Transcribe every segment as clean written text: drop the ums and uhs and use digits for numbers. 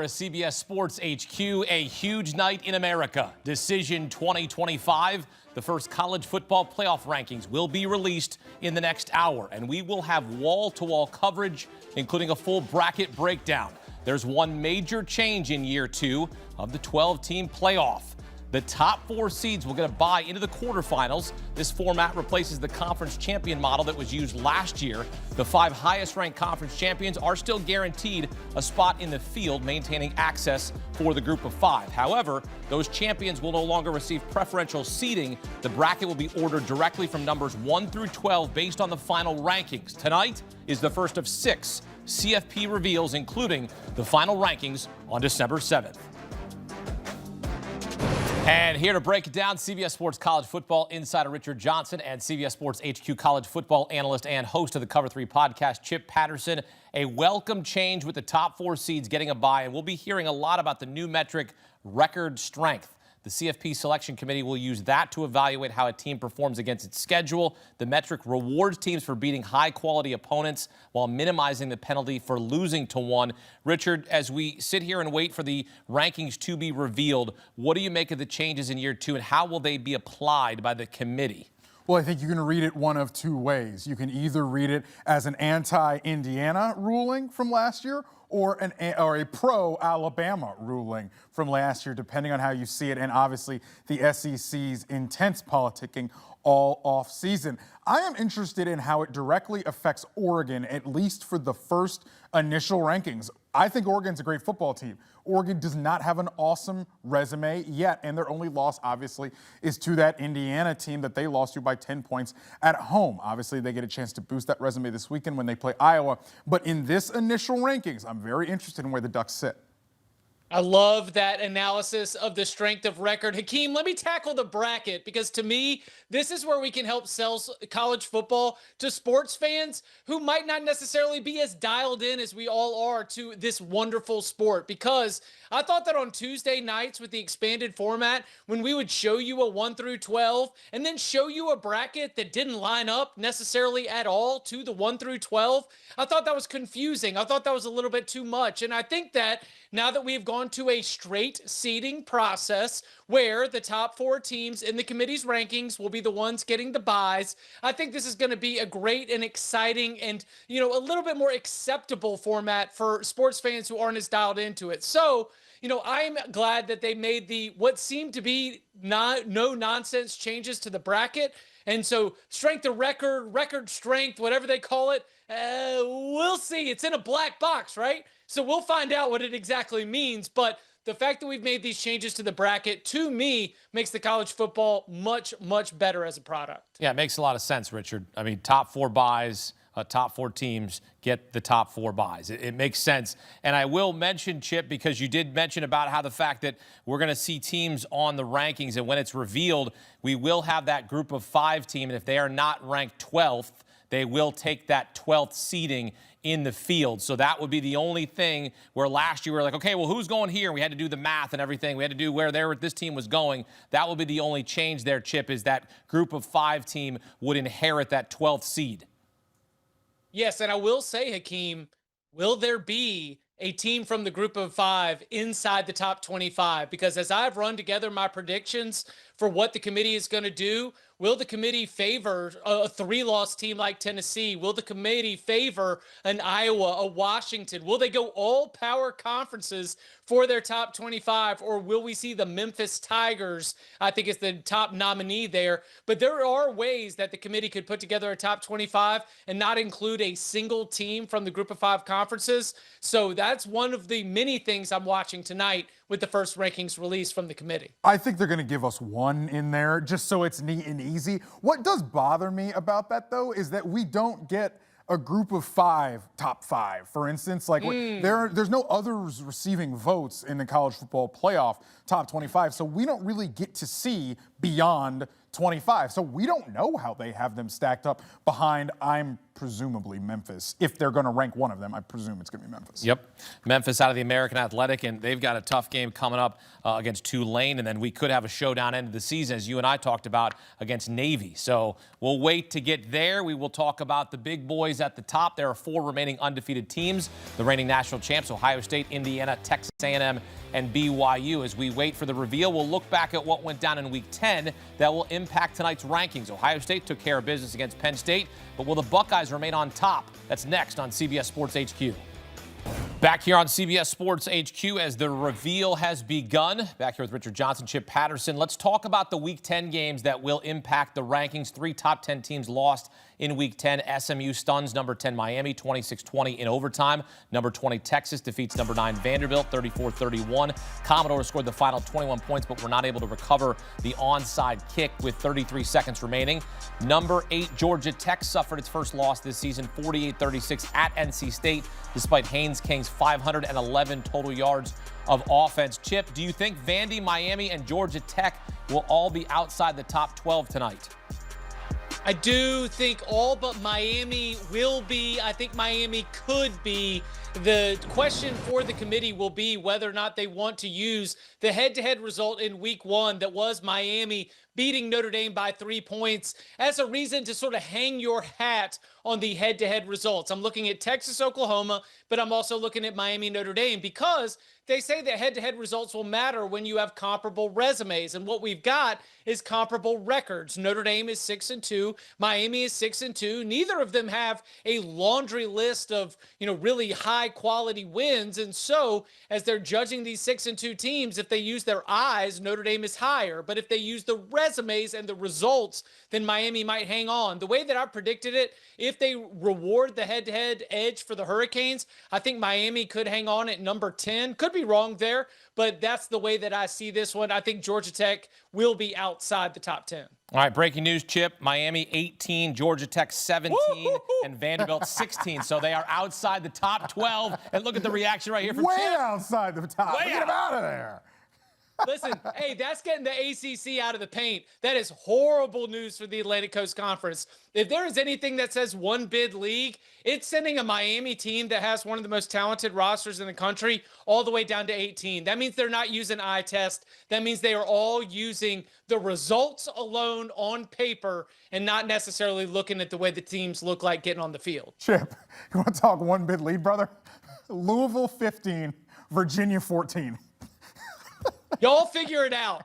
hour of CBS Sports HQ, a huge night in America. Decision 2025. The first college football playoff rankings will be released in the next hour, and we will have wall-to-wall coverage, including a full bracket breakdown. There's one major change in year two of the 12-team playoff. The top four seeds will get a bye into the quarterfinals. This format replaces the conference champion model that was used last year. The five highest-ranked conference champions are still guaranteed a spot in the field, maintaining access for the group of five. However, those champions will no longer receive preferential seeding. The bracket will be ordered directly from numbers 1 through 12 based on the final rankings. Tonight is the first of 6 CFP reveals, including the final rankings on December 7th. And here to break it down, CBS Sports college football insider Richard Johnson and CBS Sports HQ college football analyst and host of the Cover 3 podcast, Chip Patterson. A welcome change with the top four seeds getting a bye, and we'll be hearing a lot about the new metric, record strength. The CFP selection committee will use that to evaluate how a team performs against its schedule. The metric rewards teams for beating high-quality opponents while minimizing the penalty for losing to one. Richard, as we sit here and wait for the rankings to be revealed, what do you make of the changes in year two, and how will they be applied by the committee? Well, I think you can read it one of two ways. You can either read it as an anti-Indiana ruling from last year or a pro-Alabama ruling from last year, depending on how you see it, and obviously the SEC's intense politicking all off season. I am interested in how it directly affects Oregon, at least for the first initial rankings. I think Oregon's a great football team. Oregon does not have an awesome resume yet, and their only loss, obviously, is to that Indiana team that they lost to by 10 points at home. Obviously, they get a chance to boost that resume this weekend when they play Iowa. But in this initial rankings, I'm very interested in where the Ducks sit. I love that analysis of the strength of record. Hakeem, let me tackle the bracket, because to me, this is where we can help sell college football to sports fans who might not necessarily be as dialed in as we all are to this wonderful sport. Because I thought that on Tuesday nights with the expanded format, when we would show you a 1 through 12 and then show you a bracket that didn't line up necessarily at all to the 1 through 12, I thought that was confusing. I thought that was a little bit too much. And I think that now that we've gone to a straight seeding process where the top four teams in the committee's rankings will be the ones getting the byes, I think this is going to be a great and exciting and, a little bit more acceptable format for sports fans who aren't as dialed into it. So, I'm glad that they made what seemed to be no nonsense changes to the bracket. And so strength of record strength, whatever they call it, we'll see. It's in a black box, right? So we'll find out what it exactly means. But the fact that we've made these changes to the bracket, to me, makes the college football much, much better as a product. Yeah, it makes a lot of sense, Richard. I mean, top four byes, top four teams get the top four byes. It makes sense. And I will mention, Chip, because you did mention about how the fact that we're going to see teams on the rankings, and when it's revealed, we will have that group of five team, and if they are not ranked 12th, they will take that 12th seeding in the field. So that would be the only thing where last year we were like, okay, well, who's going here? We had to do the math and everything. We had to do where this team was going. That will be the only change there, Chip, is that group of five team would inherit that 12th seed. Yes, and I will say, Hakeem, will there be a team from the group of five inside the top 25? Because as I've run together my predictions for what the committee is going to do, will the committee favor a 3-loss team like Tennessee? Will the committee favor an Iowa, a Washington? Will they go all power conferences for their top 25, or will we see the Memphis Tigers? I think it's the top nominee there. But there are ways that the committee could put together a top 25 and not include a single team from the group of five conferences. So that's one of the many things I'm watching tonight with the first rankings released from the committee. I think they're going to give us one in there just so it's neat and easy. What does bother me about that, though, is that we don't get a group of five, top five, for instance. Like there's no others receiving votes in the college football playoff top 25, so we don't really get to see beyond 25. So we don't know how they have them stacked up behind, I'm presumably Memphis. If they're going to rank one of them, I presume it's going to be Memphis. Yep. Memphis out of the American Athletic, and they've got a tough game coming up against Tulane, and then we could have a showdown end of the season, as you and I talked about, against Navy. So we'll wait to get there. We will talk about the big boys at the top. There are 4 remaining undefeated teams, the reigning national champs, Ohio State, Indiana, Texas A&M, and BYU. As we wait for the reveal, we'll look back at what went down in Week 10 that will impact tonight's rankings. Ohio State took care of business against Penn State, but will the Buckeyes remain on top? That's next on CBS Sports HQ. Back here on CBS Sports HQ as the reveal has begun. Back here with Richard Johnson, Chip Patterson. Let's talk about the Week 10 games that will impact the rankings. 3 top 10 teams lost in Week 10. SMU stuns number 10 Miami 26-20 in overtime. Number 20 Texas defeats number 9 Vanderbilt 34-31. Commodore scored the final 21 points but were not able to recover the onside kick with 33 seconds remaining. Number 8 Georgia Tech suffered its first loss this season 48-36 at NC State despite Haynes King's 511 total yards of offense. Chip, do you think Vandy, Miami, and Georgia Tech will all be outside the top 12 tonight? I do think all but Miami will be. I think Miami could be. The question for the committee will be whether or not they want to use the head-to-head result in Week 1 that was Miami beating Notre Dame by 3 points as a reason to sort of hang your hat on the head-to-head results. I'm looking at Texas, Oklahoma, but I'm also looking at Miami, Notre Dame, because they say that head-to-head results will matter when you have comparable resumes. And what we've got is comparable records. Notre Dame is 6-2. Miami is 6-2. Neither of them have a laundry list of, really high-quality wins. And so, as they're judging these 6-2 teams, if they use their eyes, Notre Dame is higher. But if they use the resumes and the results, then Miami might hang on. The way that I predicted it, if they reward the head-to-head edge for the Hurricanes, I think Miami could hang on at number 10. Could be wrong there, but that's the way that I see this one. I think Georgia Tech will be outside the top 10. All right, breaking news, Chip. Miami 18, Georgia Tech 17, and Vanderbilt 16. So they are outside the top 12. And look at the reaction right here from Way Chip. outside the top. Way Get him out of there. Listen, hey, that's getting the ACC out of the paint. That is horrible news for the Atlantic Coast Conference. If there is anything that says one bid league, it's sending a Miami team that has one of the most talented rosters in the country all the way down to 18. That means they're not using eye test. That means they are all using the results alone on paper and not necessarily looking at the way the teams look like getting on the field. Chip, you want to talk one bid lead, brother? Louisville 15, Virginia 14. Y'all figure it out.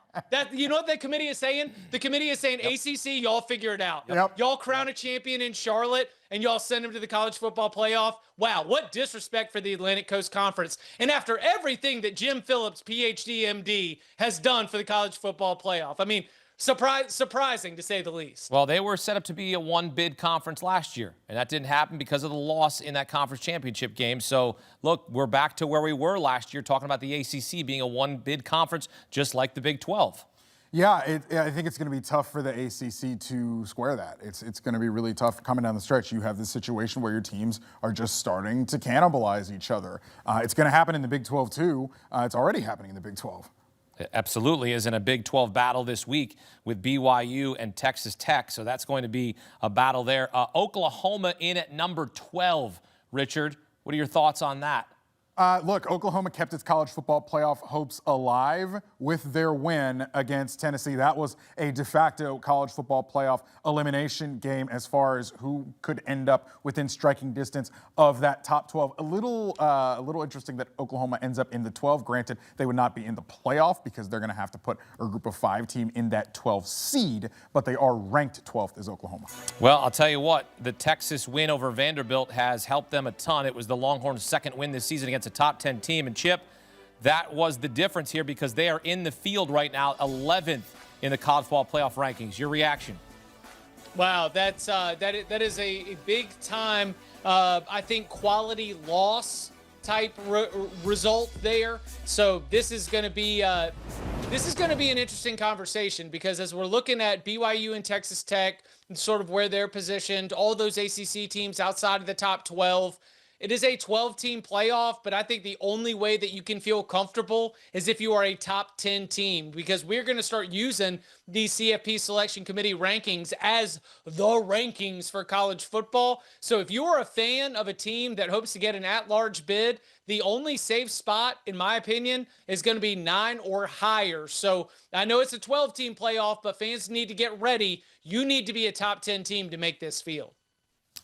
You know what the committee is saying? The committee is saying, ACC, y'all figure it out. Yep. Y'all crown a champion in Charlotte, and y'all send him to the college football playoff. Wow, what disrespect for the Atlantic Coast Conference. And after everything that Jim Phillips, PhD, MD, has done for the college football playoff. I mean, surprising to say the least. Well, they were set up to be a one-bid conference last year, and that didn't happen because of the loss in that conference championship game. So, look, we're back to where we were last year, talking about the ACC being a one-bid conference, just like the Big 12. Yeah, I think it's going to be tough for the ACC to square that. It's going to be really tough coming down the stretch. You have this situation where your teams are just starting to cannibalize each other. It's going to happen in the Big 12, too. It's already happening in the Big 12. It absolutely is in a Big 12 battle this week with BYU and Texas Tech. So that's going to be a battle there. Oklahoma in at number 12. Richard, what are your thoughts on that? Look, Oklahoma kept its college football playoff hopes alive with their win against Tennessee. That was a de facto college football playoff elimination game as far as who could end up within striking distance of that top 12. A little interesting that Oklahoma ends up in the 12. Granted, they would not be in the playoff because they're going to have to put a group of 5 team in that 12 seed, but they are ranked 12th as Oklahoma. Well, I'll tell you what, the Texas win over Vanderbilt has helped them a ton. It was the Longhorns' second win this season against a top 10 team. And Chip, that was the difference here because they are in the field right now, 11th in the college football playoff rankings. Your reaction? Wow, that is a big time, I think, quality loss type result there. So this is going to be an interesting conversation because as we're looking at BYU and Texas Tech and sort of where they're positioned, all those ACC teams outside of the top 12. it is a 12-team playoff, but I think the only way that you can feel comfortable is if you are a top 10 team, because we're going to start using the CFP Selection Committee rankings as the rankings for college football. So if you are a fan of a team that hopes to get an at-large bid, the only safe spot, in my opinion, is going to be 9 or higher. So I know it's a 12-team playoff, but fans need to get ready. You need to be a top 10 team to make this field.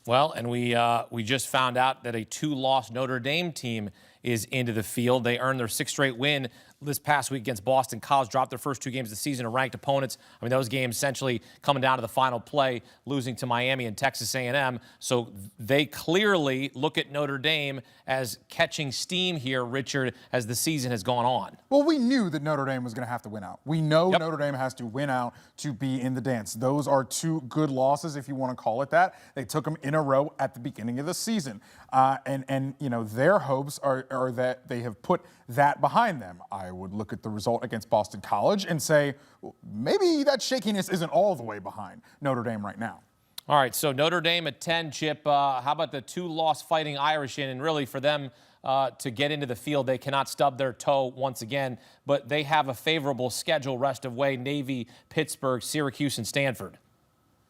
Well, and we just found out that a 2-loss Notre Dame team is into the field. They earned their 6th straight win this past week against Boston College, dropped their first 2 games of the season to ranked opponents. I mean, those games essentially coming down to the final play, losing to Miami and Texas A&M. So they clearly look at Notre Dame as catching steam here, Richard, as the season has gone on. Well, we knew that Notre Dame was going to have to win out. We know Notre Dame has to win out to be in the dance. Those are 2 good losses, if you want to call it that. They took them in a row at the beginning of the season. And you know, their hopes are that they have put that behind them. I would look at the result against Boston College and say, well, maybe that shakiness isn't all the way behind Notre Dame right now. All right, so Notre Dame at 10, Chip. How about the 2-loss Fighting Irish in? And really, for them to get into the field, they cannot stub their toe once again. But they have a favorable schedule rest of way: Navy, Pittsburgh, Syracuse, and Stanford.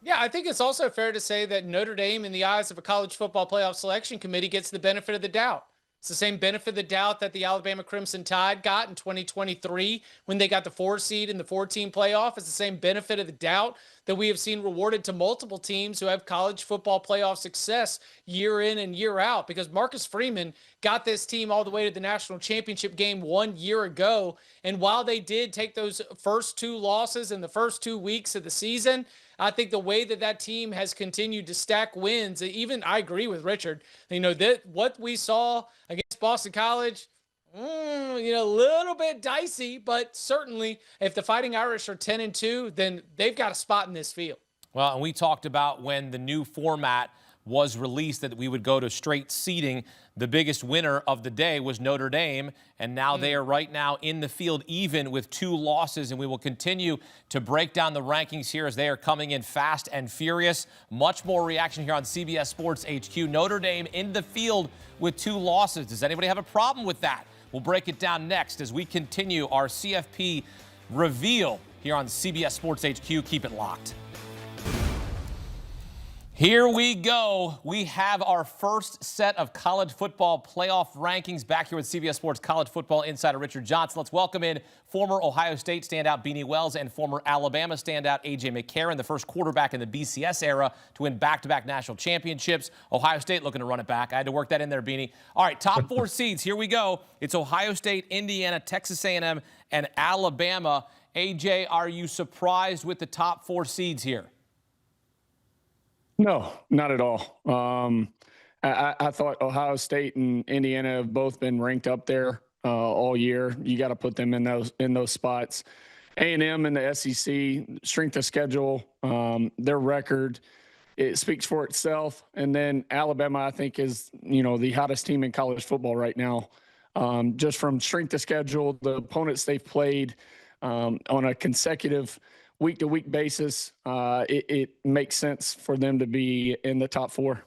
Yeah, I think it's also fair to say that Notre Dame, in the eyes of a college football playoff selection committee, gets the benefit of the doubt. It's the same benefit of the doubt that the Alabama Crimson Tide got in 2023 when they got the 4 seed in the 14 playoff. It's the same benefit of the doubt that we have seen rewarded to multiple teams who have college football playoff success year in and year out, because Marcus Freeman got this team all the way to the national championship game 1 year ago. And while they did take those first 2 losses in the first 2 weeks of the season, I think the way that that team has continued to stack wins, even I agree with Richard, you know, that what we saw against Boston College, you know, a little bit dicey, but certainly if the Fighting Irish are 10-2, then they've got a spot in this field. Well, and we talked about when the new format was released that we would go to straight seeding. The biggest winner of the day was Notre Dame, and now they are right now in the field even with 2 losses, and we will continue to break down the rankings here as they are coming in fast and furious. Much more reaction here on CBS Sports HQ. Notre Dame in the field with 2 losses. Does anybody have a problem with that? We'll break it down next as we continue our CFP reveal here on CBS Sports HQ. Keep it locked. Here we go. We have our first set of college football playoff rankings back here with CBS Sports college football insider Richard Johnson. Let's welcome in former Ohio State standout Beanie Wells and former Alabama standout A.J. McCarron, the first quarterback in the BCS era to win back-to-back national championships. Ohio State looking to run it back. I had to work that in there, Beanie. All right, top 4 seeds. Here we go. It's Ohio State, Indiana, Texas A&M, and Alabama. A.J., are you surprised with the top 4 seeds here? No, not at all. I thought Ohio State and Indiana have both been ranked up there all year. You got to put them in those spots. A&M and the SEC, strength of schedule, their record, it speaks for itself. And then Alabama, I think, is, you know, the hottest team in college football right now. Just from strength of schedule, the opponents they've played on a consecutive week-to-week basis, it makes sense for them to be in the top 4.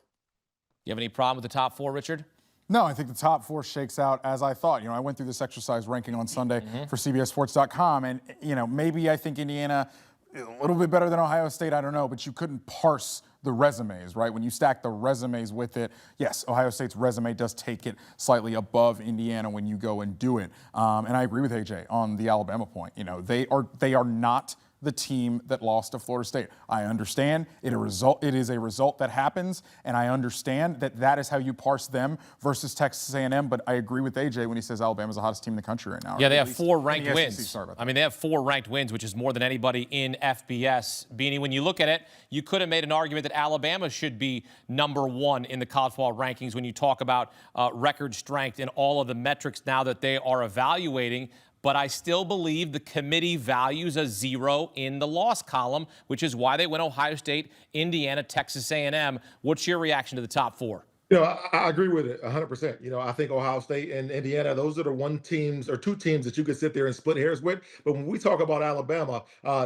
You have any problem with the top 4, Richard? No, I think the top 4 shakes out as I thought. You know, I went through this exercise ranking on Sunday for CBSSports.com, and, you know, maybe I think Indiana a little bit better than Ohio State, I don't know, but you couldn't parse the resumes, right? When you stack the resumes with it, yes, Ohio State's resume does take it slightly above Indiana when you go and do it. And I agree with AJ on the Alabama point. You know, they are not the team that lost to Florida State. I understand it is a result that happens, and I understand that is how you parse them versus Texas A&M, but I agree with AJ when he says Alabama's the hottest team in the country right now. Yeah, they have 4 ranked wins. Sorry about that. I mean, they have 4 ranked wins, which is more than anybody in FBS. Beanie, when you look at it, you could have made an argument that Alabama should be number 1 in the college football rankings when you talk about record strength and all of the metrics now that they are evaluating. But I still believe the committee values a 0 in the loss column, which is why they went Ohio State, Indiana, Texas A&M. What's your reaction to the top 4? I agree with it 100%. I think Ohio State and Indiana, those are the one teams or two teams that you could sit there and split hairs with. But when we talk about Alabama,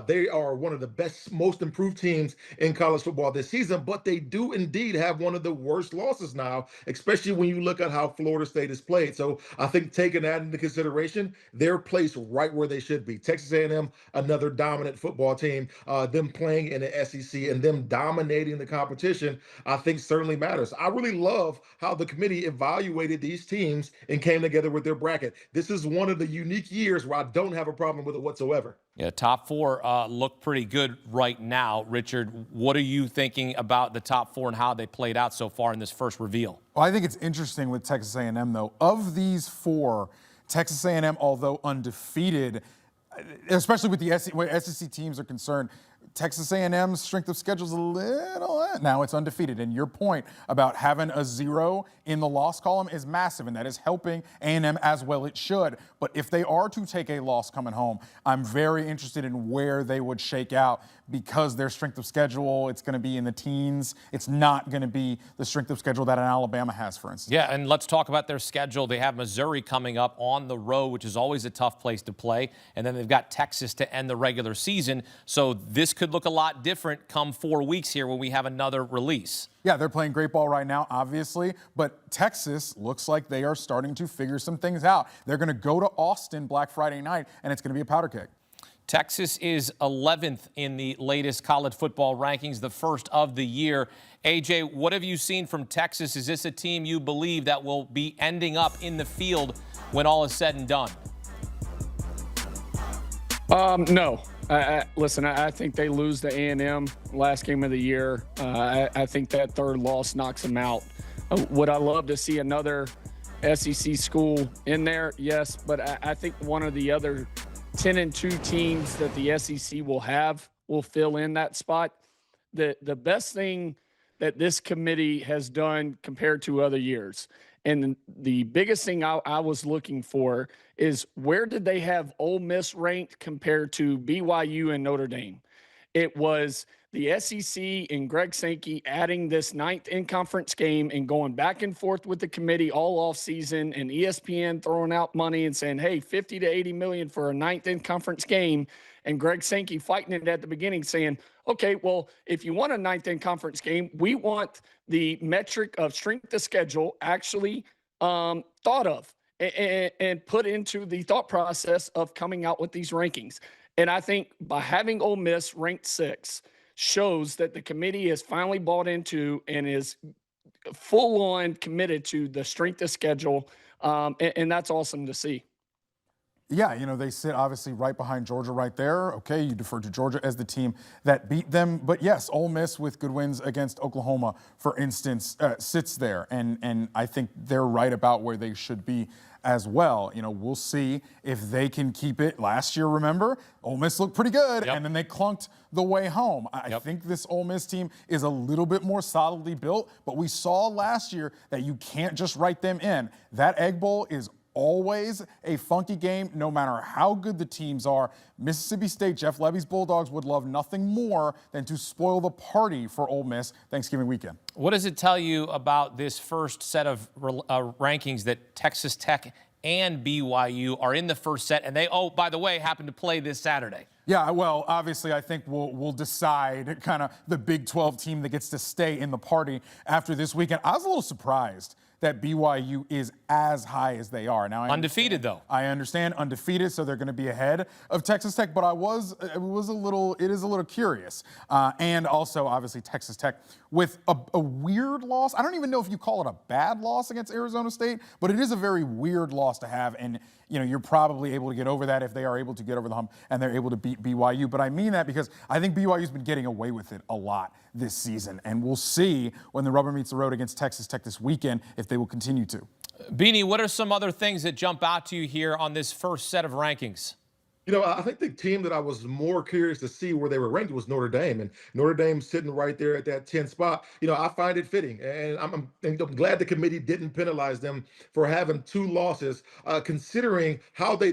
they are one of the best, most improved teams in college football this season. But they do indeed have one of the worst losses now, especially when you look at how Florida State has played. So I think taking that into consideration, they're placed right where they should be. Texas A&M, another dominant football team, them playing in the SEC and them dominating the competition, I think certainly matters. I really love how the committee evaluated these teams and came together with their bracket. This is one of the unique years where I don't have a problem with it whatsoever. Yeah, top four look pretty good right now. Richard, what are you thinking about the top four and how they played out so far in this first reveal? Well, I think it's interesting with Texas A&M, though. Of these four, Texas A&M, although undefeated, especially with the SEC teams are concerned, Texas A&M's strength of schedule is a little, now it's undefeated. And your point about having a 0 in the loss column is massive, and that is helping A&M as well it should. But if they are to take a loss coming home, I'm very interested in where they would shake out, because their strength of schedule, it's going to be in the teens. It's not going to be the strength of schedule that an Alabama has, for instance. Yeah, and let's talk about their schedule. They have Missouri coming up on the road, which is always a tough place to play. And then they've got Texas to end the regular season. So this could look a lot different come 4 weeks here when we have another release. Yeah, they're playing great ball right now, obviously, but Texas looks like they are starting to figure some things out. They're going to go to Austin Black Friday night, and it's going to be a powder keg. Texas is 11th in the latest college football rankings, the first of the year. AJ, what have you seen from Texas? Is this a team you believe that will be ending up in the field when all is said and done? No. Listen, I think they lose to A&M last game of the year. I think that third loss knocks them out. Would I love to see another SEC school in there? Yes, but I think one of the other 10-2 teams that the SEC will fill in that spot. The best thing that this committee has done compared to other years, and the biggest thing I was looking for, is where did they have Ole Miss ranked compared to BYU and Notre Dame? It was the SEC and Greg Sankey adding this 9th in-conference game and going back and forth with the committee all off season, and ESPN throwing out money and saying, hey, 50 to 80 million for a 9th in-conference game. And Greg Sankey fighting it at the beginning saying, okay, well, if you want a 9th in-conference game, we want the metric of strength of schedule actually thought of and put into the thought process of coming out with these rankings. And I think by having Ole Miss ranked 6 shows that the committee has finally bought into and is full on committed to the strength of schedule. And that's awesome to see. Yeah, they sit obviously right behind Georgia right there. Okay, you defer to Georgia as the team that beat them. But yes, Ole Miss with good wins against Oklahoma, for instance, sits there. And I think they're right about where they should be as well. We'll see if they can keep it. Last year, remember, Ole Miss looked pretty good, and then they clunked the way home. I think this Ole Miss team is a little bit more solidly built, but we saw last year that you can't just write them in. That Egg Bowl is always a funky game, no matter how good the teams are. Mississippi State, Jeff Levy's Bulldogs would love nothing more than to spoil the party for Ole Miss Thanksgiving weekend. What does it tell you about this first set of rankings that Texas Tech and BYU are in the first set, and they, oh, by the way, happen to play this Saturday? Yeah, well, obviously, I think we'll decide kind of the Big 12 team that gets to stay in the party after this weekend. I was a little surprised that BYU is as high as they are. Now, undefeated, though. I understand undefeated, so they're going to be ahead of Texas Tech. But it is a little curious. And also, obviously, Texas Tech with a weird loss. I don't even know if you call it a bad loss against Arizona State, but it is a very weird loss to have. And you're probably able to get over that if they are able to get over the hump and they're able to beat BYU. But I mean that because I think BYU's been getting away with it a lot this season. And we'll see when the rubber meets the road against Texas Tech this weekend if they will continue to. Beanie, what are some other things that jump out to you here on this first set of rankings? I think the team that I was more curious to see where they were ranked was Notre Dame, and Notre Dame sitting right there at that 10th spot. I find it fitting, and I'm glad the committee didn't penalize them for having two losses, considering how they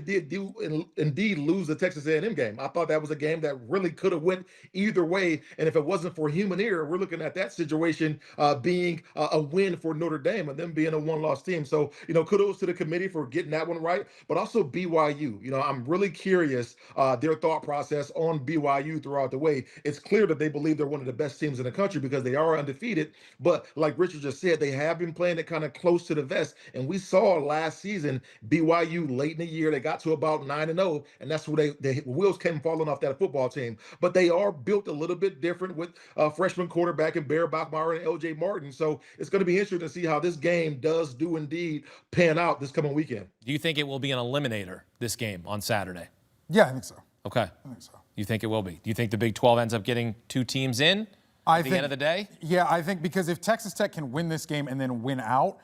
indeed lose the Texas A&M game. I thought that was a game that really could have went either way, and if it wasn't for human error, we're looking at that situation being a win for Notre Dame and them being a one-loss team. So, kudos to the committee for getting that one right, but also BYU. I'm really curious their thought process on BYU throughout the way. It's clear that they believe they're one of the best teams in the country because they are undefeated. But like Richard just said, they have been playing it kind of close to the vest. And we saw last season BYU late in the year, they got to about 9-0, and that's where the wheels came falling off that football team. But they are built a little bit different with freshman quarterback and Bear Bachmeier and LJ Martin. So it's going to be interesting to see how this game do indeed pan out this coming weekend. Do you think it will be an eliminator, this game on Saturday? Yeah, I think so. Okay. I think so. You think it will be? Do you think the Big 12 ends up getting two teams in at the end of the day? Yeah, I think because if Texas Tech can win this game and then win out,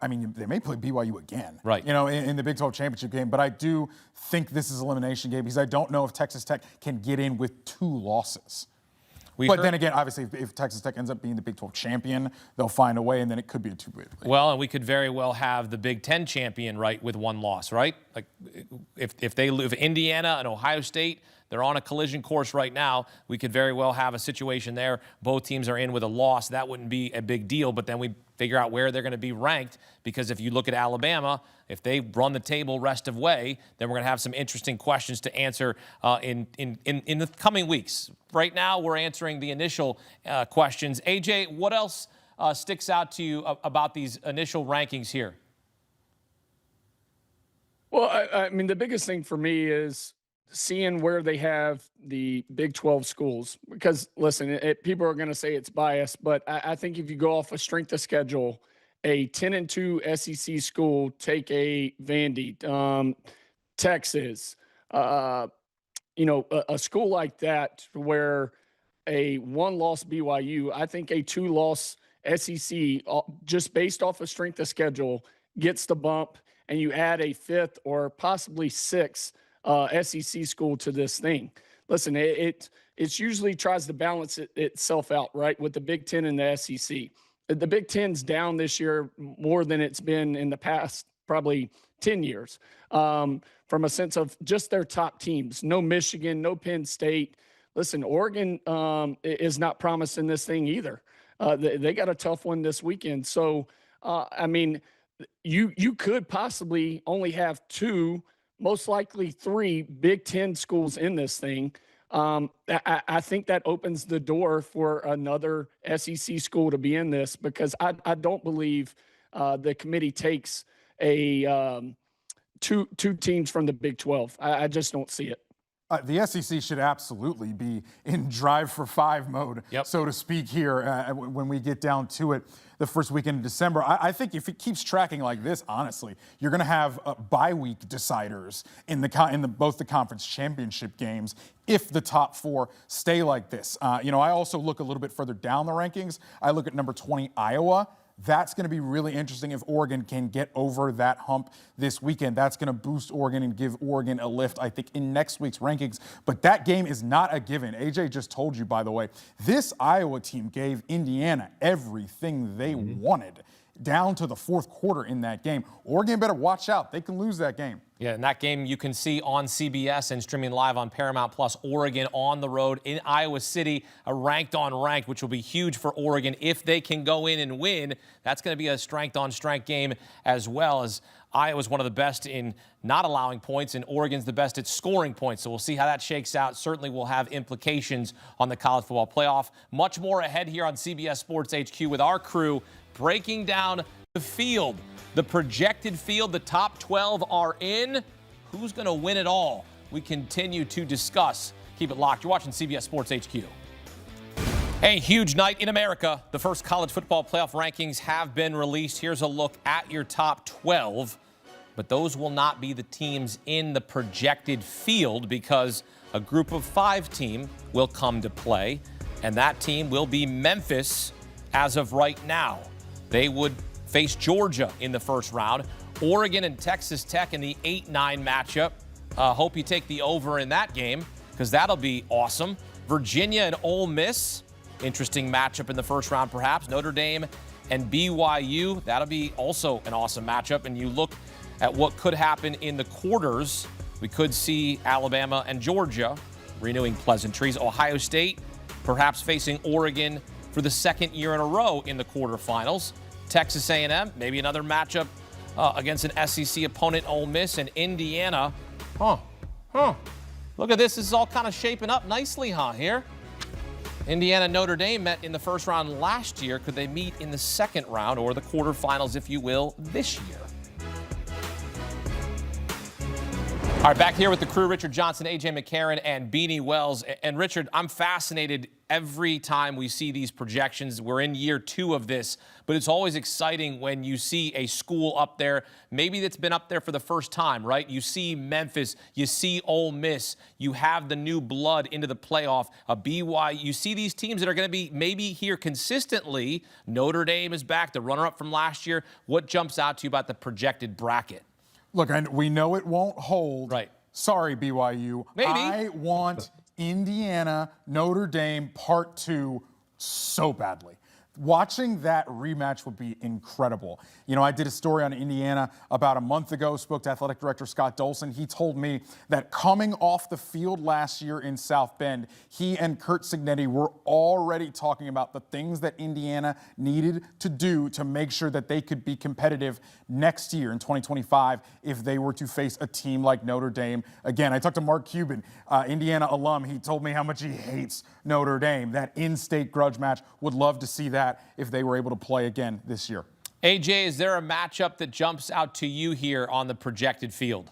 I mean, they may play BYU again, right? In the Big 12 championship game. But I do think this is an elimination game because I don't know if Texas Tech can get in with two losses. Then again, obviously, if Texas Tech ends up being the Big 12 champion, they'll find a way, and then it could be a two-way. Well, and we could very well have the Big 10 champion, right, with one loss, right? Like, if Indiana and Ohio State, they're on a collision course right now, we could very well have a situation there. Both teams are in with a loss. That wouldn't be a big deal, but then we figure out where they're going to be ranked, because if you look at Alabama, if they run the table rest of way, then we're going to have some interesting questions to answer in the coming weeks. Right now, we're answering the initial questions. AJ, what else sticks out to you about these initial rankings here? Well, I mean, the biggest thing for me is seeing where they have the Big 12 schools, because listen, people are going to say it's biased, but I think if you go off a strength of schedule, a 10-2 SEC school, take a Vandy, Texas, a school like that, where a one-loss BYU, I think a two-loss SEC, just based off of strength of schedule, gets the bump, and you add a fifth or possibly sixth SEC school to this thing. Listen, it's usually tries to balance itself out, right, with the Big Ten and the SEC. The Big Ten's down this year more than it's been in the past probably 10 years, from a sense of just their top teams. No Michigan, no Penn State. Listen, Oregon is not promising this thing either. They got a tough one this weekend. So, I mean, you could possibly only have two, most likely three Big Ten schools in this thing. I think that opens the door for another SEC school to be in this, because I don't believe the committee takes a two teams from the Big 12. I just don't see it. The SEC should absolutely be in drive for five mode, so to speak, here when we get down to it the first weekend in December. I think if it keeps tracking like this, honestly, you're going to have bye week deciders in both the conference championship games if the top four stay like this. I also look a little bit further down the rankings. I look at number 20, Iowa. That's going to be really interesting if Oregon can get over that hump this weekend. That's going to boost Oregon and give Oregon a lift, I think, in next week's rankings. But that game is not a given. AJ just told you, by the way, this Iowa team gave Indiana everything they wanted down to the fourth quarter in that game. Oregon better watch out. They can lose that game. Yeah, and that game you can see on CBS and streaming live on Paramount Plus. Oregon on the road in Iowa City, a ranked on ranked, which will be huge for Oregon if they can go in and win. That's going to be a strength on strength game, as well as Iowa's one of the best in not allowing points, and Oregon's the best at scoring points. So we'll see how that shakes out. Certainly will have implications on the college football playoff. Much more ahead here on CBS Sports HQ with our crew breaking down the field, the projected field. The top 12 are in. Who's going to win it all? We continue to discuss. Keep it locked. You're watching CBS Sports HQ. A huge night in America. The first college football playoff rankings have been released. Here's a look at your top 12. But those will not be the teams in the projected field, because a group of 5 team will come to play, and that team will be Memphis as of right now. They would face Georgia in the first round. Oregon and Texas Tech in the 8-9 matchup. Hope you take the over in that game because that'll be awesome. Virginia and Ole Miss, interesting matchup in the first round perhaps. Notre Dame and BYU, that'll be also an awesome matchup. And you look at what could happen in the quarters. We could see Alabama and Georgia renewing pleasantries. Ohio State perhaps facing Oregon for the second year in a row in the quarterfinals. Texas A&M, maybe another matchup against an SEC opponent, Ole Miss, and Indiana. Look at this. This is all kind of shaping up nicely, here? Indiana Notre Dame met in the first round last year. Could they meet in the second round or the quarterfinals, if you will, this year? All right, back here with the crew, Richard Johnson, AJ McCarron, and Beanie Wells. And Richard, I'm fascinated every time we see these projections. We're in year 2 of this, but it's always exciting when you see a school up there, maybe that's been up there for the first time, right? You see Memphis, you see Ole Miss, you have the new blood into the playoff, a BYU. You see these teams that are going to be maybe here consistently. Notre Dame is back, the runner-up from last year. What jumps out to you about the projected bracket? Look, we know it won't hold. Right. Sorry, BYU. Maybe. I want Indiana, Notre Dame Part 2 so badly. Watching that rematch would be incredible. You know, I did a story on Indiana about a month ago, spoke to athletic director Scott Dolson. He told me that coming off the field last year in South Bend, he and Curt Cignetti were already talking about the things that Indiana needed to do to make sure that they could be competitive next year in 2025 if they were to face a team like Notre Dame. Again, I talked to Mark Cuban, Indiana alum. He told me how much he hates Notre Dame. That in-state grudge match, would love to see that if they were able to play again this year. AJ, is there a matchup that jumps out to you here on the projected field?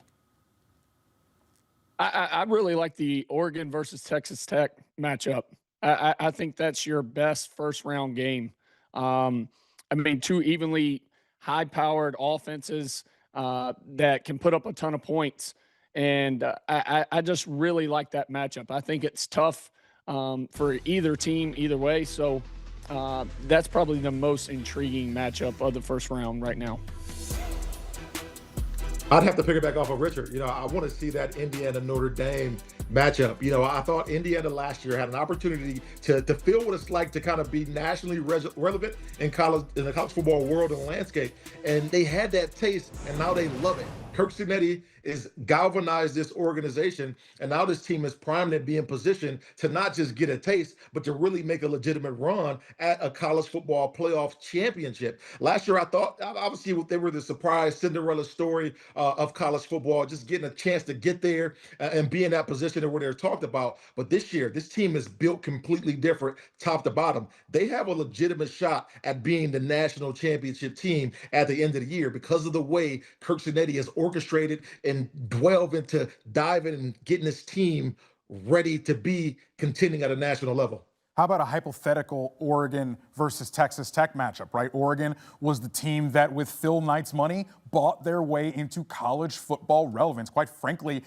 I really like the Oregon versus Texas Tech matchup. I think that's your best first-round game. I mean, 2 evenly high-powered offenses that can put up a ton of points. And I just really like that matchup. I think it's tough for either team, either way. So that's probably the most intriguing matchup of the first round right now. I'd have to pick it back off of Richard. You know, I want to see that Indiana-Notre Dame matchup. You know, I thought Indiana last year had an opportunity to feel what it's like to kind of be nationally relevant in the college football world and landscape. And they had that taste, and now they love it. Curt Cignetti is galvanized this organization, and now this team is primed to be in position to not just get a taste, but to really make a legitimate run at a college football playoff championship. Last year, I thought, obviously, they were the surprise Cinderella story of college football, just getting a chance to get there and be in that position where they're talked about. But this year, this team is built completely different, top to bottom. They have a legitimate shot at being the national championship team at the end of the year because of the way Curt Cignetti has orchestrated and delve into diving and getting this team ready to be contending at a national level. How about a hypothetical Oregon versus Texas Tech matchup, right? Oregon was the team that, with Phil Knight's money, bought their way into college football relevance. Quite frankly,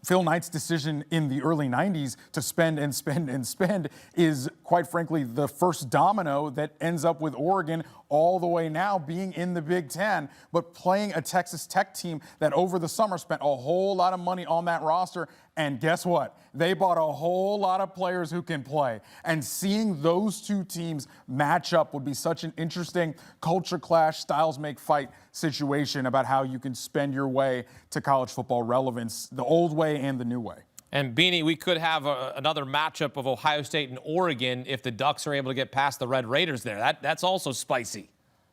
Phil Knight's decision in the early 90s to spend and spend and spend is, quite frankly, the first domino that ends up with Oregon all the way now being in the Big Ten, but playing a Texas Tech team that over the summer spent a whole lot of money on that roster. And guess what? They bought a whole lot of players who can play. And seeing those two teams match up would be such an interesting culture clash, styles make fight situation about how you can spend your way to college football relevance, the old way and the new way. And Beanie, we could have another matchup of Ohio State and Oregon if the Ducks are able to get past the Red Raiders there. That's also spicy.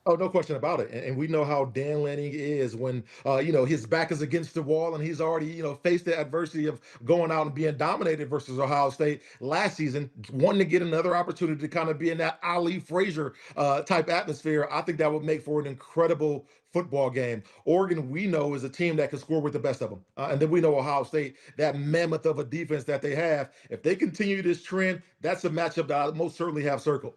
Oh, no question about it. And we know how Dan Lanning is when, his back is against the wall and he's already, faced the adversity of going out and being dominated versus Ohio State last season, wanting to get another opportunity to kind of be in that Ali Frazier type atmosphere. I think that would make for an incredible football game. Oregon, we know, is a team that can score with the best of them. And then we know Ohio State, that mammoth of a defense that they have. If they continue this trend, that's a matchup that I most certainly have circled.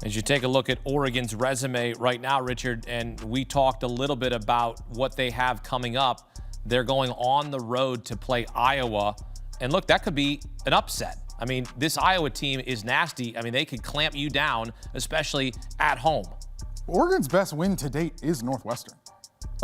As you take a look at Oregon's resume right now, Richard, and we talked a little bit about what they have coming up. They're going on the road to play Iowa. And look, that could be an upset. I mean, this Iowa team is nasty. I mean, they could clamp you down, especially at home. Oregon's best win to date is Northwestern.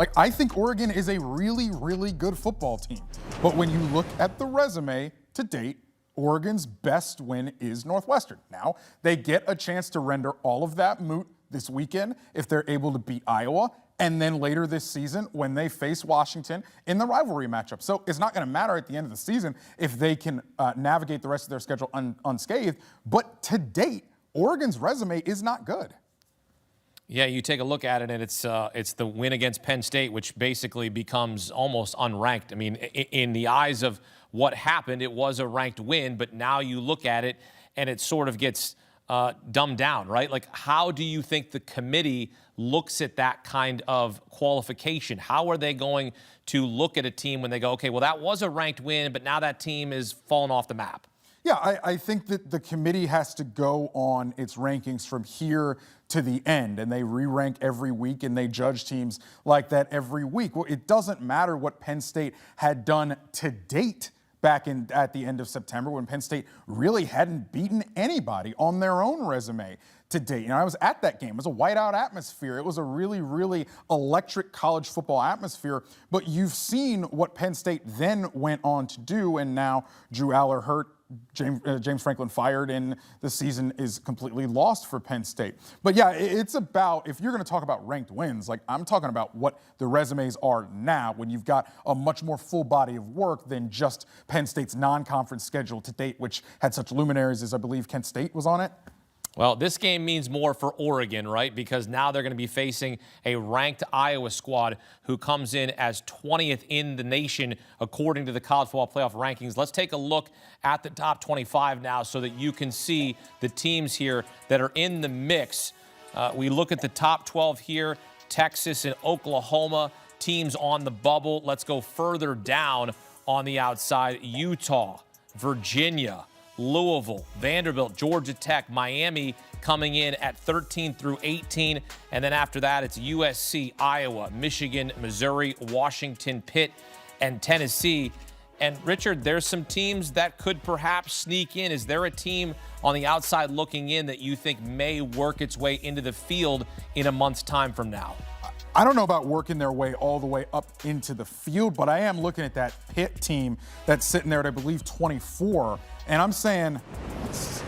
Like, I think Oregon is a really, really good football team. But when you look at the resume to date, Oregon's best win is Northwestern. Now, they get a chance to render all of that moot this weekend if they're able to beat Iowa, and then later this season when they face Washington in the rivalry matchup. So it's not going to matter at the end of the season if they can navigate the rest of their schedule unscathed. But to date, Oregon's resume is not good. Yeah, you take a look at it, and it's the win against Penn State, which basically becomes almost unranked. I mean, in the eyes of what happened, it was a ranked win, but now you look at it, and it sort of gets dumbed down, right? Like, how do you think the committee looks at that kind of qualification? How are they going to look at a team when they go, okay, well, that was a ranked win, but now that team is falling off the map? Yeah, I think that the committee has to go on its rankings from here to the end, and they re-rank every week, and they judge teams like that every week. Well, it doesn't matter what Penn State had done to date back at the end of September when Penn State really hadn't beaten anybody on their own resume to date. You know, I was at that game. It was a whiteout atmosphere. It was a really, really electric college football atmosphere. But you've seen what Penn State then went on to do, and now Drew Aller hurt, James Franklin fired, and the season is completely lost for Penn State. But yeah, it's about, if you're going to talk about ranked wins, like I'm talking about what the resumes are now when you've got a much more full body of work than just Penn State's non-conference schedule to date, which had such luminaries as I believe Kent State was on it. Well, this game means more for Oregon, right? Because now they're going to be facing a ranked Iowa squad who comes in as 20th in the nation, according to the college football playoff rankings. Let's take a look at the top 25 now so that you can see the teams here that are in the mix. We look at the top 12 here, Texas and Oklahoma, teams on the bubble. Let's go further down on the outside, Utah, Virginia, Louisville, Vanderbilt, Georgia Tech, Miami coming in at 13 through 18. And then after that, it's USC, Iowa, Michigan, Missouri, Washington, Pitt, and Tennessee. And Richard, there's some teams that could perhaps sneak in. Is there a team on the outside looking in that you think may work its way into the field in a month's time from now? I don't know about working their way all the way up into the field, but I am looking at that Pitt team that's sitting there at, I believe, 24. And I'm saying,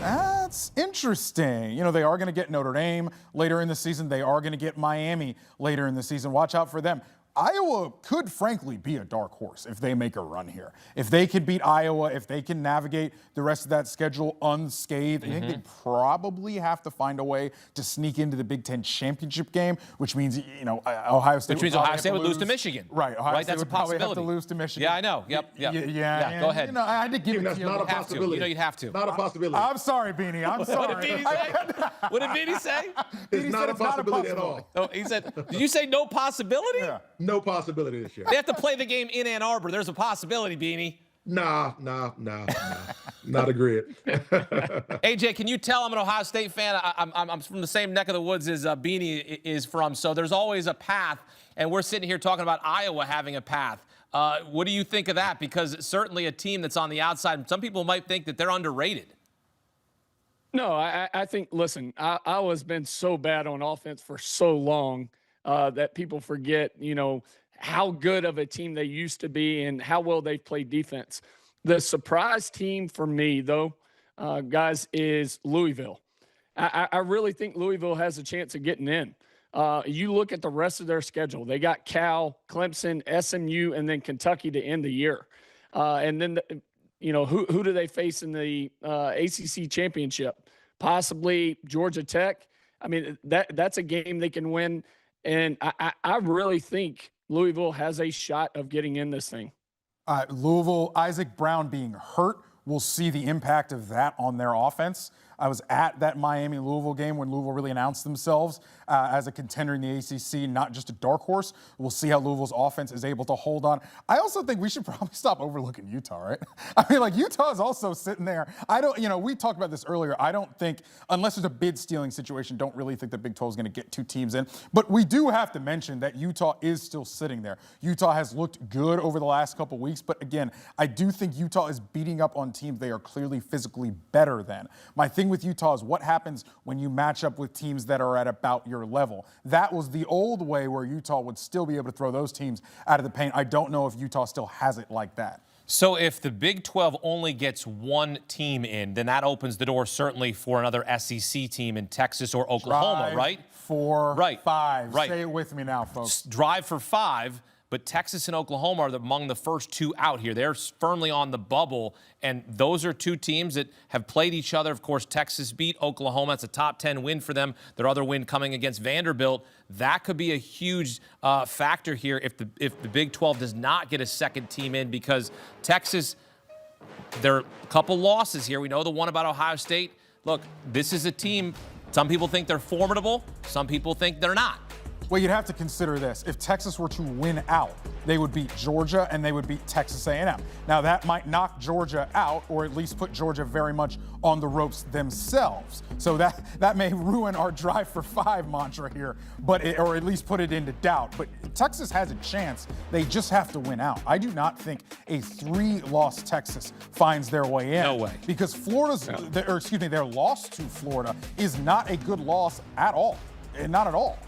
that's interesting. You know, they are going to get Notre Dame later in the season. They are going to get Miami later in the season. Watch out for them. Iowa could, frankly, be a dark horse if they make a run here. If they can beat Iowa, if they can navigate the rest of that schedule unscathed, I think they probably have to find a way to sneak into the Big Ten championship game, which means, you know, Ohio State. Which means Ohio State would lose to Michigan. Right. Ohio State that's would a probably possibility. have to lose to Michigan. Yeah, I know. Yep. Yeah, go ahead. You know, I had to give it That's to you. not a have to. possibility. You know you'd have to. Not a possibility. I'm sorry, Beanie. I'm sorry. What did Beanie say? What did Beanie say? It's not a it's not a possibility at all. Oh, he said, did you say no possibility? Yeah. No possibility this year. They have to play the game in Ann Arbor. There's a possibility, Beanie. Nah. Not agreed. AJ, can you tell I'm an Ohio State fan? I'm from the same neck of the woods as Beanie is from, so there's always a path, and we're sitting here talking about Iowa having a path. What do you think of that? Because it's certainly a team that's on the outside. Some people might think that they're underrated. No, I think, listen, Iowa's been so bad on offense for so long that people forget, you know, how good of a team they used to be and how well they've played defense. The surprise team for me, though, guys, is Louisville. I really think Louisville has a chance of getting in. You look at the rest of their schedule. They got Cal, Clemson, SMU, and then Kentucky to end the year. And then, you know, who do they face in the ACC championship? Possibly Georgia Tech. I mean, that's a game they can win. And I really think Louisville has a shot of getting in this thing. Louisville, Isaac Brown being hurt, we'll see the impact of that on their offense. I was at that Miami-Louisville game when Louisville really announced themselves as a contender in the ACC, not just a dark horse. We'll see how Louisville's offense is able to hold on. I also think we should probably stop overlooking Utah, right? I mean, like, Utah is also sitting there. We talked about this earlier. I don't think, unless there's a bid stealing situation, don't really think the Big 12 is going to get two teams in. But we do have to mention that Utah is still sitting there. Utah has looked good over the last couple weeks, but again, I do think Utah is beating up on teams they are clearly physically better than. My thing thing with Utah is what happens when you match up with teams that are at about your level. That was the old way where Utah would still be able to throw those teams out of the paint. I don't know if Utah still has it like that. So if the Big 12 only gets one team in, then that opens the door certainly for another SEC team in Texas or Oklahoma, Drive right? For Right. 5. Right. Say it with me now, folks. Drive for 5, but Texas and Oklahoma are among the first 2 out here. They're firmly on the bubble, and those are 2 teams that have played each other. Of course, Texas beat Oklahoma. It's a top 10 win for them. Their other win coming against Vanderbilt. That could be a huge factor here if the Big 12 does not get a second team in, because Texas, there are a couple losses here. We know the one about Ohio State. Look, this is a team, some people think they're formidable. Some people think they're not. Well, you'd have to consider this. If Texas were to win out, they would beat Georgia and they would beat Texas A&M. Now, that might knock Georgia out, or at least put Georgia very much on the ropes themselves. So that may ruin our drive for 5 mantra here, or at least put it into doubt. But Texas has a chance. They just have to win out. I do not think a 3-loss Texas finds their way in. No way. Because their loss to Florida is not a good loss at all. Not at all.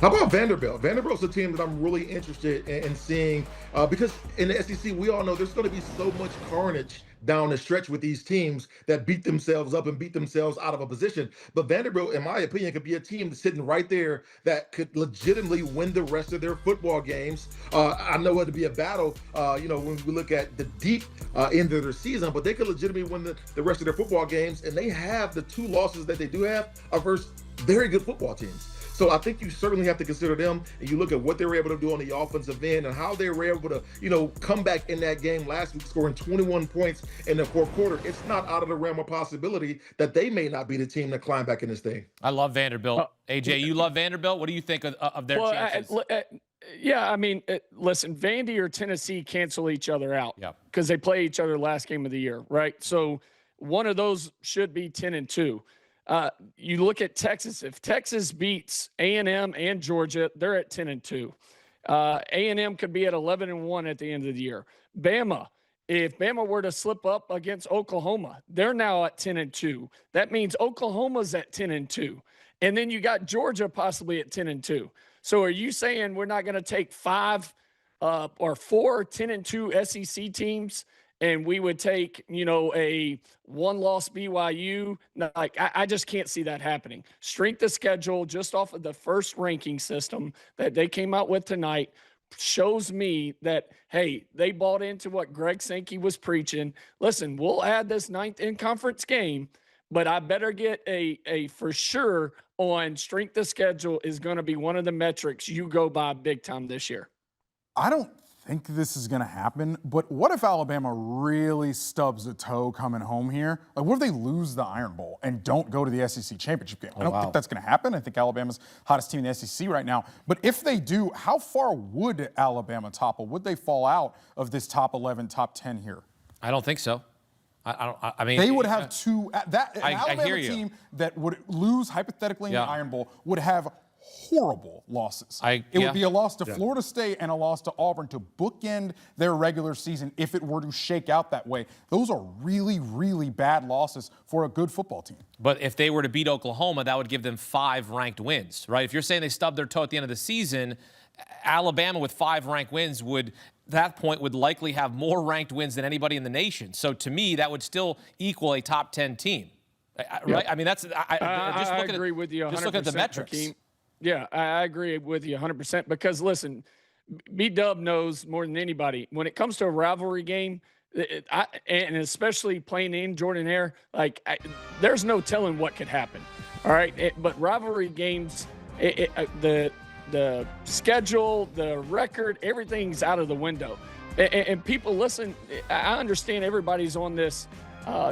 How about Vanderbilt? Vanderbilt's a team that I'm really interested in seeing because in the SEC, we all know there's going to be so much carnage down the stretch with these teams that beat themselves up and beat themselves out of a position. But Vanderbilt, in my opinion, could be a team sitting right there that could legitimately win the rest of their football games. I know it'd be a battle, when we look at the deep end of their season, but they could legitimately win the rest of their football games. And they have the 2 losses that they do have are versus very good football teams. So I think you certainly have to consider them, and you look at what they were able to do on the offensive end and how they were able to, come back in that game last week, scoring 21 points in the 4th quarter. It's not out of the realm of possibility that they may not be the team to climb back in this thing. I love Vanderbilt. AJ, you love Vanderbilt? What do you think of their chances? Listen, Vandy or Tennessee cancel each other out Yeah. because they play each other last game of the year, right? So one of those should be 10-2. You look at Texas. If Texas beats A&M and Georgia, they're at 10-2. A&M could be at 11-1 at the end of the year. Bama, if Bama were to slip up against Oklahoma, they're now at 10-2. That means Oklahoma's at 10-2. And then you got Georgia possibly at 10-2. So are you saying we're not going to take 5 or 4 10-2 SEC teams, and we would take, a 1-loss BYU? No, I just can't see that happening. Strength of schedule, just off of the first ranking system that they came out with tonight, shows me that, hey, they bought into what Greg Sankey was preaching. Listen, we'll add this 9th in-conference game, but I better get a for sure on strength of schedule is going to be one of the metrics you go by big time this year. I don't think this is going to happen, but what if Alabama really stubs a toe coming home here? Like, what if they lose the Iron Bowl and don't go to the SEC championship game? I don't think that's going to happen. I think Alabama's hottest team in the SEC right now. But if they do, how far would Alabama topple? Would they fall out of this top 11, top 10 here? I don't think so. I mean, they would have two. An Alabama hear you. team that would lose hypothetically in the Iron Bowl would have horrible losses. It would be a loss to Florida State and a loss to Auburn to bookend their regular season if it were to shake out that way. Those are really, really bad losses for a good football team. But if they were to beat Oklahoma, that would give them 5 ranked wins, right? If you're saying they stubbed their toe at the end of the season, Alabama with 5 ranked wins would likely have more ranked wins than anybody in the nation. So to me, that would still equal a top 10 team, right? I mean, I agree with you 100%. Just look at the metrics. Hakeem. Yeah, I agree with you 100% because, listen, B-Dub knows more than anybody. When it comes to a rivalry game, and especially playing in Jordan-Hare, there's no telling what could happen, all right? But rivalry games, the schedule, the record, everything's out of the window. And people, listen, I understand everybody's on this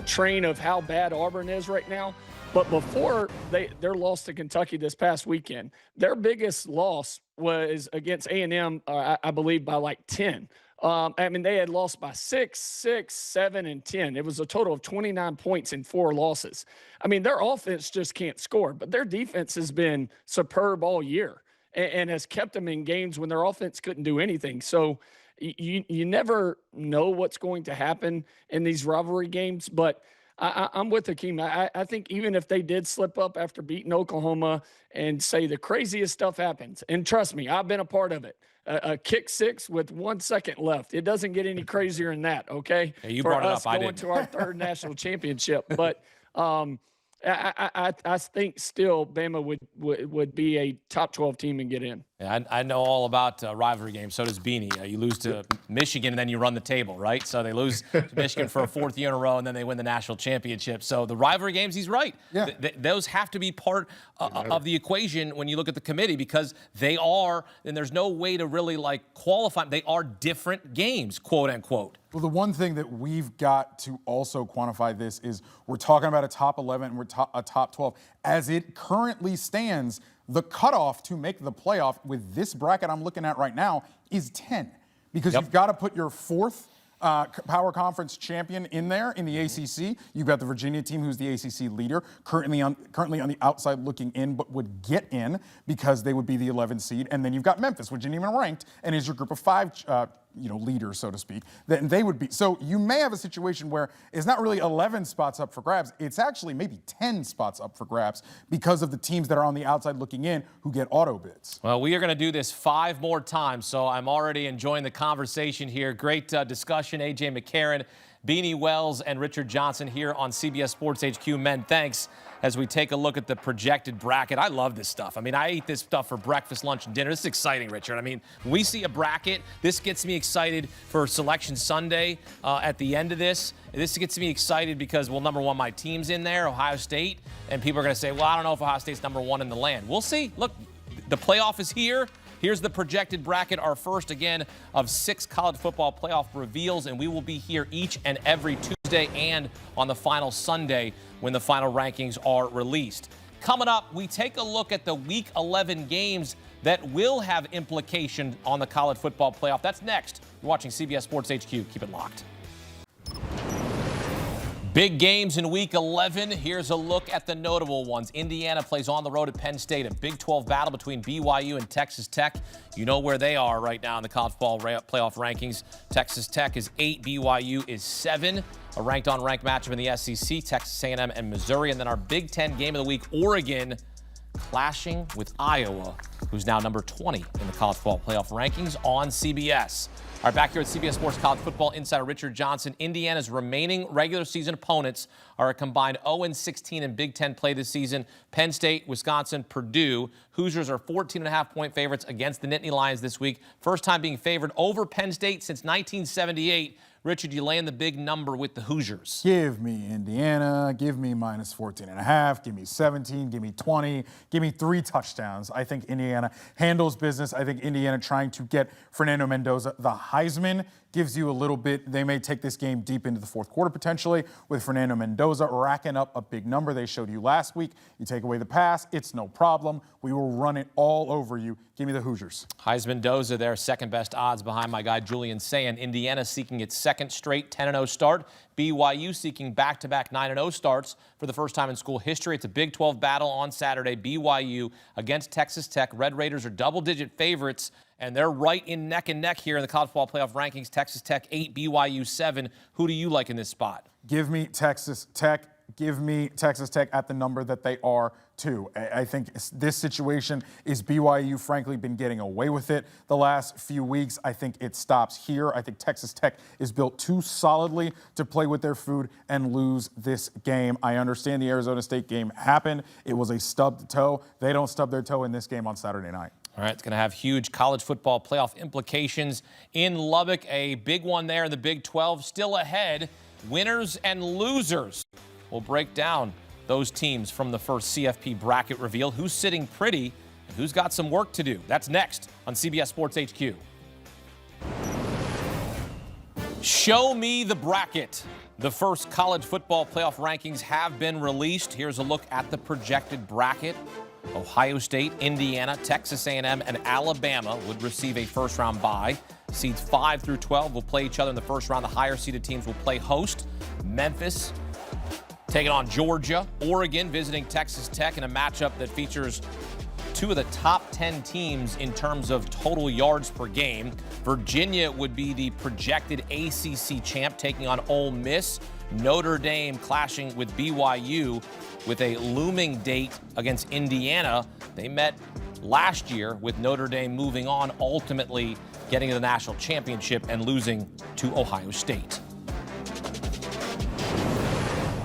train of how bad Auburn is right now. But before their loss to Kentucky this past weekend, their biggest loss was against A&M, I believe, by 10. I mean, they had lost by 6, 7, and 10. It was a total of 29 points in 4 losses. I mean, their offense just can't score, but their defense has been superb all year and has kept them in games when their offense couldn't do anything. So you never know what's going to happen in these rivalry games, but I'm with Hakeem. I think even if they did slip up after beating Oklahoma and say the craziest stuff happens, and trust me, I've been a part of it. A kick six with 1 second left. It doesn't get any crazier than that, okay? Yeah, you For brought it us up. I going didn't. to our third national championship. But I think still Bama would be a top 12 team and get in. Yeah, I know all about rivalry games. So does Beanie. You lose to Michigan, and then you run the table, right? So they lose to Michigan for a fourth year in a row, and then they win the national championship. So the rivalry games, he's right. Yeah. Those have to be part of the equation when you look at the committee, because they are, and there's no way to really qualify. They are different games, quote unquote. Well, the one thing that we've got to also quantify this is we're talking about a top 11 and a top 12. As it currently stands, the cutoff to make the playoff with this bracket I'm looking at right now is 10, because you've got to put your fourth power conference champion in there in the ACC. You've got the Virginia team, who's the ACC leader, currently on the outside looking in, but would get in because they would be the 11th seed. And then you've got Memphis, which isn't even ranked, and is your group of five leaders, so to speak. Then they would be. So you may have a situation where it's not really 11 spots up for grabs. It's actually maybe 10 spots up for grabs because of the teams that are on the outside looking in who get auto bids. Well, we are going to do this 5 more times, so I'm already enjoying the conversation here. Great discussion, A.J. McCarron, Beanie Wells, and Richard Johnson here on CBS Sports HQ. Men, thanks, as we take a look at the projected bracket. I love this stuff. I mean, I eat this stuff for breakfast, lunch, and dinner. This is exciting, Richard. I mean, when we see a bracket, this gets me excited for Selection Sunday at the end of this. This gets me excited because, well, number one, my team's in there, Ohio State, and people are going to say, well, I don't know if Ohio State's number one in the land. We'll see. Look, the playoff is here. Here's the projected bracket, our first, again, of 6 college football playoff reveals, and we will be here each and every Tuesday and on the final Sunday when the final rankings are released. Coming up, we take a look at the Week 11 games that will have implication on the college football playoff. That's next. You're watching CBS Sports HQ. Keep it locked. Big games in Week 11. Here's a look at the notable ones. Indiana plays on the road at Penn State. A Big 12 battle between BYU and Texas Tech. You know where they are right now in the college football playoff rankings. Texas Tech is 8, BYU is 7. A ranked-on-ranked matchup in the SEC, Texas A&M and Missouri. And then our Big 10 game of the week, Oregon clashing with Iowa, who's now number 20 in the college football playoff rankings on CBS. All right, back here at CBS Sports College Football Insider Richard Johnson. Indiana's remaining regular season opponents are a combined 0-16 in Big Ten play this season. Penn State, Wisconsin, Purdue. Hoosiers are 14.5-point favorites against the Nittany Lions this week. First time being favored over Penn State since 1978. Richard, you laying the big number with the Hoosiers. Give me Indiana. Give me minus 14.5. Give me 17. Give me 20. Give me 3 touchdowns. I think Indiana handles business. I think Indiana trying to get Fernando Mendoza the Heisman gives you a little bit. They may take this game deep into the fourth quarter potentially with Fernando Mendoza racking up a big number. They showed you last week. You take away the pass, it's no problem. We will run it all over you. Give me the Hoosiers. Heisman Mendoza, their second best odds behind my guy Julian Sayin. Indiana seeking its second straight 10-0 start. BYU seeking back-to-back 9-0 starts for the first time in school history. It's a Big 12 battle on Saturday. BYU against Texas Tech. Red Raiders are double-digit favorites, and they're right in neck and neck here in the college football playoff rankings. Texas Tech 8, BYU 7. Who do you like in this spot? Give me Texas Tech. Give me Texas Tech at the number that they are, too. I think this situation is BYU, frankly, been getting away with it the last few weeks. I think it stops here. I think Texas Tech is built too solidly to play with their food and lose this game. I understand the Arizona State game happened. It was a stubbed toe. They don't stub their toe in this game on Saturday night. All right, it's going to have huge college football playoff implications in Lubbock. A big one there in the Big 12 still ahead. Winners and losers. We'll break down those teams from the first CFP bracket reveal. Who's sitting pretty and who's got some work to do. That's next on CBS Sports HQ. Show me the bracket. The first college football playoff rankings have been released. Here's a look at the projected bracket. Ohio State, Indiana, Texas A&M, and Alabama would receive a first-round bye. Seeds 5 through 12 will play each other in the first round. The higher-seeded teams will play host. Memphis taking on Georgia. Oregon visiting Texas Tech in a matchup that features two of the top 10 teams in terms of total yards per game. Virginia would be the projected ACC champ, taking on Ole Miss. Notre Dame clashing with BYU with a looming date against Indiana. They met last year with Notre Dame moving on, ultimately getting to the national championship and losing to Ohio State.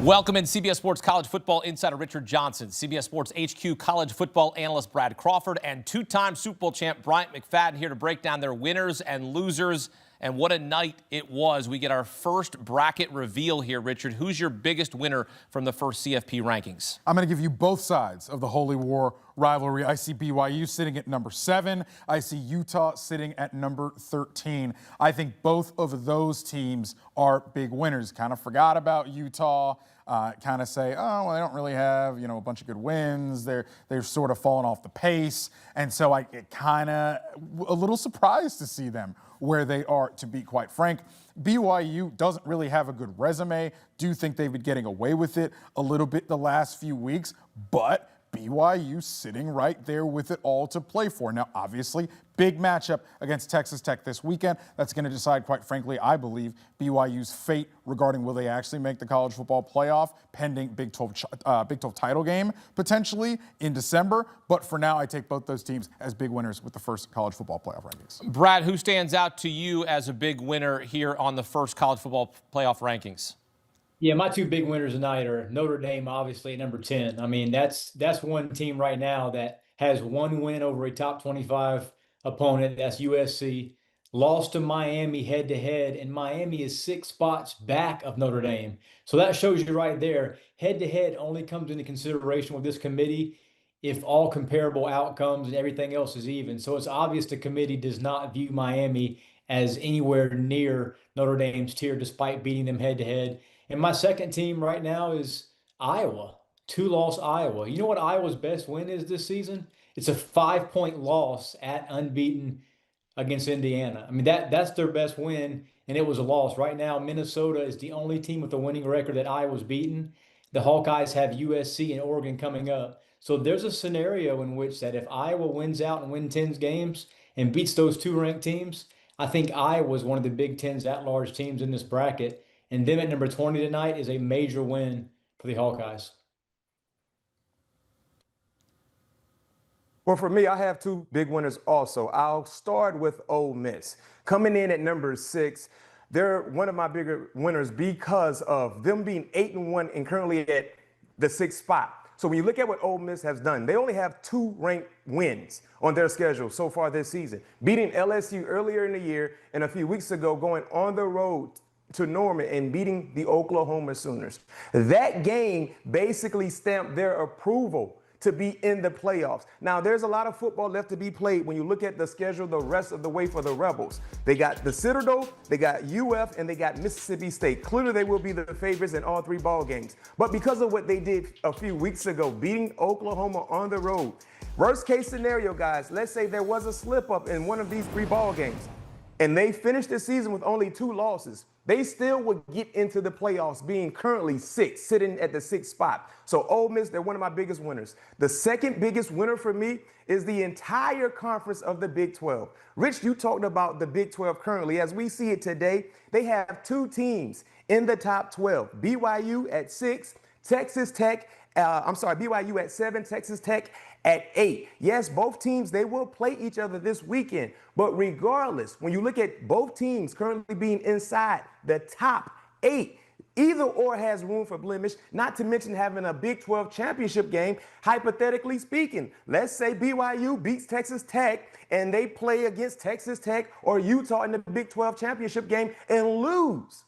Welcome in CBS Sports college football insider Richard Johnson, CBS Sports HQ college football analyst Brad Crawford, and two-time Super Bowl champ Bryant McFadden here to break down their winners and losers. And what a night it was. We get our first bracket reveal here, Richard. Who's your biggest winner from the first CFP rankings? I'm going to give you both sides of the Holy War rivalry. I see BYU sitting at number 7. I see Utah sitting at number 13. I think both of those teams are big winners. Kind of forgot about Utah. Kind of say, oh, well, they don't really have, a bunch of good wins. They're sort of falling off the pace. And so I kind of a little surprised to see them where they are, to be quite frank. BYU doesn't really have a good resume. Do think they've been getting away with it a little bit the last few weeks, but BYU sitting right there with it all to play for. Now, obviously, big matchup against Texas Tech this weekend. That's going to decide, quite frankly, I believe, BYU's fate regarding will they actually make the college football playoff, pending Big 12 title game potentially in December. But for now, I take both those teams as big winners with the first college football playoff rankings. Brad, who stands out to you as a big winner here on the first college football playoff rankings? Yeah, my two big winners tonight are Notre Dame, obviously, at number 10. I mean, that's one team right now that has one win over a top 25 opponent. That's USC. Lost to Miami head-to-head, and Miami is 6 spots back of Notre Dame. So that shows you right there, head-to-head only comes into consideration with this committee if all comparable outcomes and everything else is even. So it's obvious the committee does not view Miami as anywhere near Notre Dame's tier despite beating them head-to-head. And my second team right now is Iowa, 2-loss Iowa. You know what Iowa's best win is this season? It's a 5-point loss at unbeaten against Indiana. I mean, that's their best win, and it was a loss. Right now, Minnesota is the only team with a winning record that Iowa's beaten. The Hawkeyes have USC and Oregon coming up. So there's a scenario in which that if Iowa wins out and wins 10 games and beats those 2 ranked teams, I think Iowa is one of the Big Ten's at-large teams in this bracket. And them at number 20 tonight is a major win for the Hawkeyes. Well, for me, I have 2 big winners also. I'll start with Ole Miss. Coming in at number 6, they're one of my bigger winners because of them being 8-1 and currently at the 6th spot. So when you look at what Ole Miss has done, they only have 2 ranked wins on their schedule so far this season, beating LSU earlier in the year and a few weeks ago going on the road to Norman and beating the Oklahoma Sooners. That game basically stamped their approval to be in the playoffs. Now, there's a lot of football left to be played when you look at the schedule the rest of the way for the Rebels. They got the Citadel, they got UF, and they got Mississippi State. Clearly, they will be the favorites in all 3 ball games. But because of what they did a few weeks ago, beating Oklahoma on the road, worst case scenario, guys, let's say there was a slip up in one of these 3 ball games, and they finished the season with only 2 losses. They still would get into the playoffs being currently 6, sitting at the 6th spot. So Ole Miss, they're one of my biggest winners. The second biggest winner for me is the entire conference of the Big 12. Rich, you talked about the Big 12 currently. As we see it today, they have 2 teams in the top 12. BYU at 6, BYU at 7, Texas Tech at 8. Yes, both teams, they will play each other this weekend. But regardless, when you look at both teams currently being inside the top 8, either or has room for blemish, not to mention having a Big 12 championship game. Hypothetically speaking, let's say BYU beats Texas Tech and they play against Texas Tech or Utah in the Big 12 championship game and lose.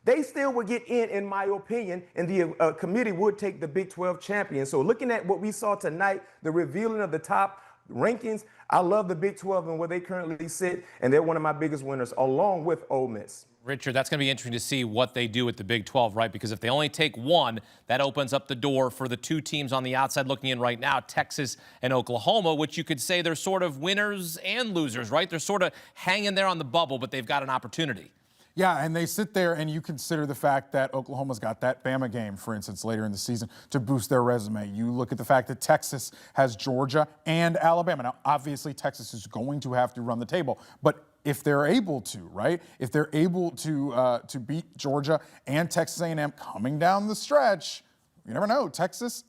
They still would get in my opinion, and the committee would take the Big 12 champion. So looking at what we saw tonight, the revealing of the top rankings, I love the Big 12 and where they currently sit, and they're one of my biggest winners, along with Ole Miss. Richard, that's going to be interesting to see what they do with the Big 12, right? Because if they only take one, that opens up the door for the 2 teams on the outside looking in right now, Texas and Oklahoma, which you could say they're sort of winners and losers, right? They're sort of hanging there on the bubble, but they've got an opportunity. Yeah, and they sit there and you consider the fact that Oklahoma's got that Bama game, for instance, later in the season to boost their resume. You look at the fact that Texas has Georgia and Alabama. Now, obviously, Texas is going to have to run the table, but if they're able to, right? If they're able to beat Georgia and Texas A&M coming down the stretch, you never know. Texas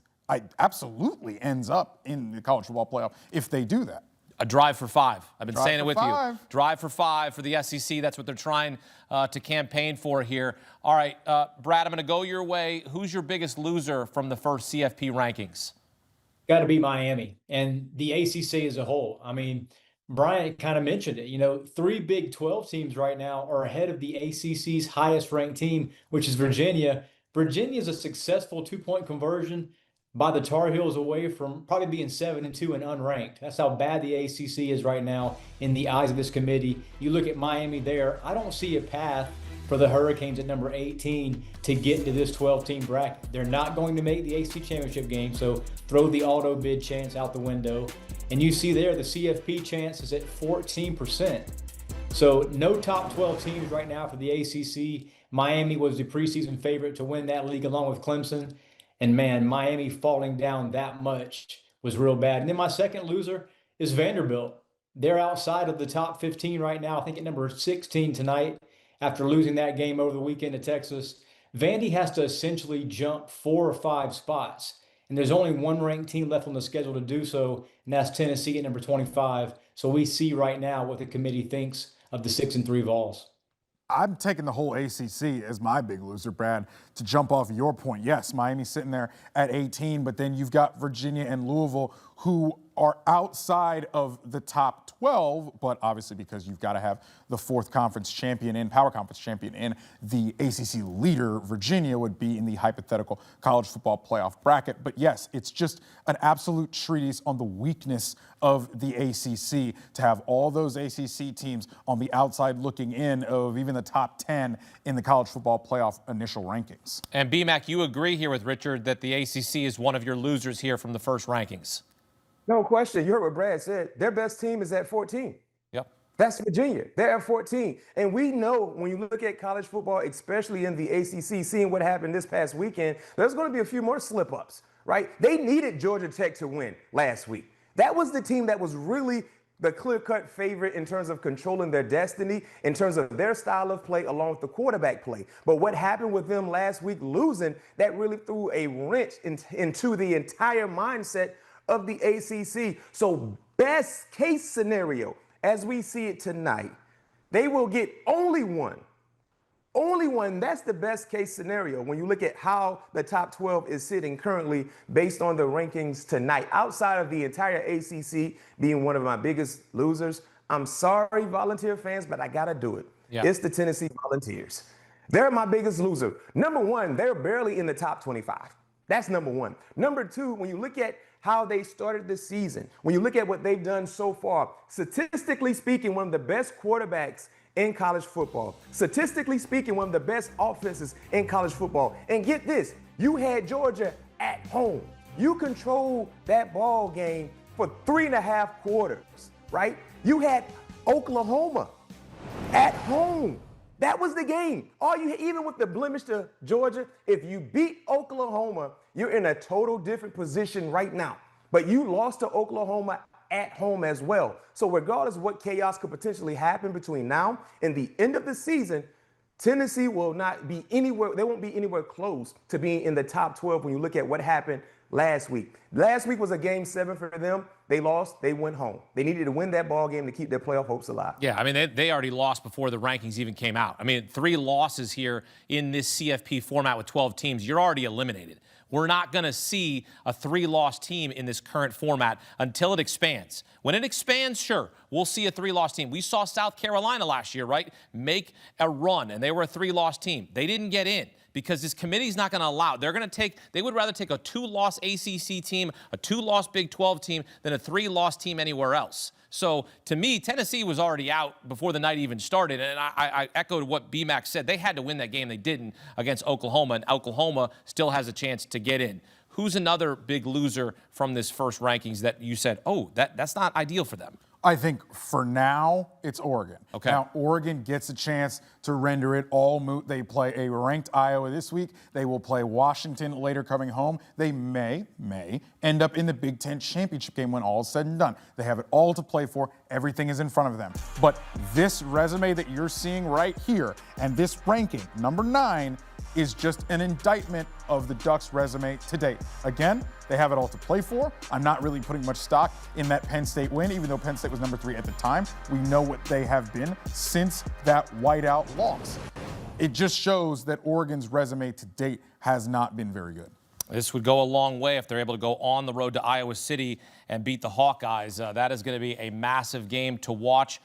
absolutely ends up in the college football playoff if they do that. A drive for 5. I've been saying it with you. Drive for 5 for the SEC. That's what they're trying to campaign for here. All right, Brad, I'm going to go your way. Who's your biggest loser from the first CFP rankings? Got to be Miami and the ACC as a whole. I mean, Brian kind of mentioned it. You know, 3 Big 12 teams right now are ahead of the ACC's highest ranked team, which is Virginia. Virginia is a successful 2-point conversion by the Tar Heels away from probably being 7-2 and unranked. That's how bad the ACC is right now in the eyes of this committee. You look at Miami there, I don't see a path for the Hurricanes at number 18 to get into this 12-team bracket. They're not going to make the ACC championship game, so throw the auto bid chance out the window. And you see there the CFP chance is at 14%. So no top 12 teams right now for the ACC. Miami was the preseason favorite to win that league along with Clemson. And man, Miami falling down that much was real bad. And then my second loser is Vanderbilt. They're outside of the top 15 right now. I think at number 16 tonight after losing that game over the weekend to Texas. Vandy has to essentially jump 4 or 5 spots. And there's only one ranked team left on the schedule to do so, and that's Tennessee at number 25. So we see right now what the committee thinks of the 6-3 Vols. I'm taking the whole ACC as my big loser, Brad, to jump off of your point. Yes, Miami's sitting there at 18, but then you've got Virginia and Louisville who are outside of the top 12, but obviously because you've got to have the 4th conference champion in, power conference champion in, the ACC leader, Virginia, would be in the hypothetical college football playoff bracket. But yes, it's just an absolute treatise on the weakness of the ACC to have all those ACC teams on the outside looking in of even the top 10 in the college football playoff initial rankings. And BMAC, you agree here with Richard that the ACC is one of your losers here from the first rankings? No question. You heard what Brad said. Their best team is at 14. Yep. That's Virginia. They're at 14. And we know when you look at college football, especially in the ACC, seeing what happened this past weekend, there's going to be a few more slip-ups, right? They needed Georgia Tech to win last week. That was the team that was really the clear-cut favorite in terms of controlling their destiny, in terms of their style of play, along with the quarterback play. But what happened with them last week losing, that really threw a wrench into the entire mindset of the ACC. So best case scenario, as we see it tonight, they will get only one. Only one. That's the best case scenario when you look at how the top 12 is sitting currently based on the rankings tonight. Outside of the entire ACC being one of my biggest losers, I'm sorry, Volunteer fans, but I got to do it. Yeah. It's the Tennessee Volunteers. They're my biggest loser. Number one, they're barely in the top 25. That's number one. Number two, when you look at how they started the season, when you look at what they've done so far, statistically speaking, one of the best quarterbacks in college football. Statistically speaking, one of the best offenses in college football. And get this, you had Georgia at home. You controlled that ball game for 3.5 quarters, right? You had Oklahoma at home. That was the game. Even with the blemish to Georgia, if you beat Oklahoma, you're in a total different position right now. But you lost to Oklahoma at home as well. So regardless of what chaos could potentially happen between now and the end of the season, Tennessee will not be anywhere. They won't be anywhere close to being in the top 12 when you look at what happened last week. Last week was a game 7 for them. They lost. They went home. They needed to win that ball game to keep their playoff hopes alive. Yeah, I mean, they already lost before the rankings even came out. I mean, 3 losses here in this CFP format with 12 teams. You're already eliminated. We're not going to see a 3-loss team in this current format until it expands. When it expands, sure, we'll see a 3-loss team. We saw South Carolina last year, right, make a run, and they were a 3-loss team. They didn't get in because this committee's not going to allow it. They would rather take a 2-loss ACC team, a 2-loss Big 12 team, than a 3-loss team anywhere else. So, to me, Tennessee was already out before the night even started, and I echoed what BMAC said. They had to win that game. They didn't against Oklahoma, and Oklahoma still has a chance to get in. Who's another big loser from this first rankings that you said, oh, that's not ideal for them? I think for now, it's Oregon. Okay. Now, Oregon gets a chance to render it all moot. They play a ranked Iowa this week. They will play Washington later coming home. They may end up in the Big Ten championship game when all is said and done. They have it all to play for. Everything is in front of them. But this resume that you're seeing right here and this ranking, number 9, is just an indictment of the Ducks' resume to date. Again, they have it all to play for. I'm not really putting much stock in that Penn State win, even though Penn State was number 3 at the time. We know what they have been since that whiteout loss. It just shows that Oregon's resume to date has not been very good. This would go a long way if they're able to go on the road to Iowa City and beat the Hawkeyes. That is going to be a massive game to watch.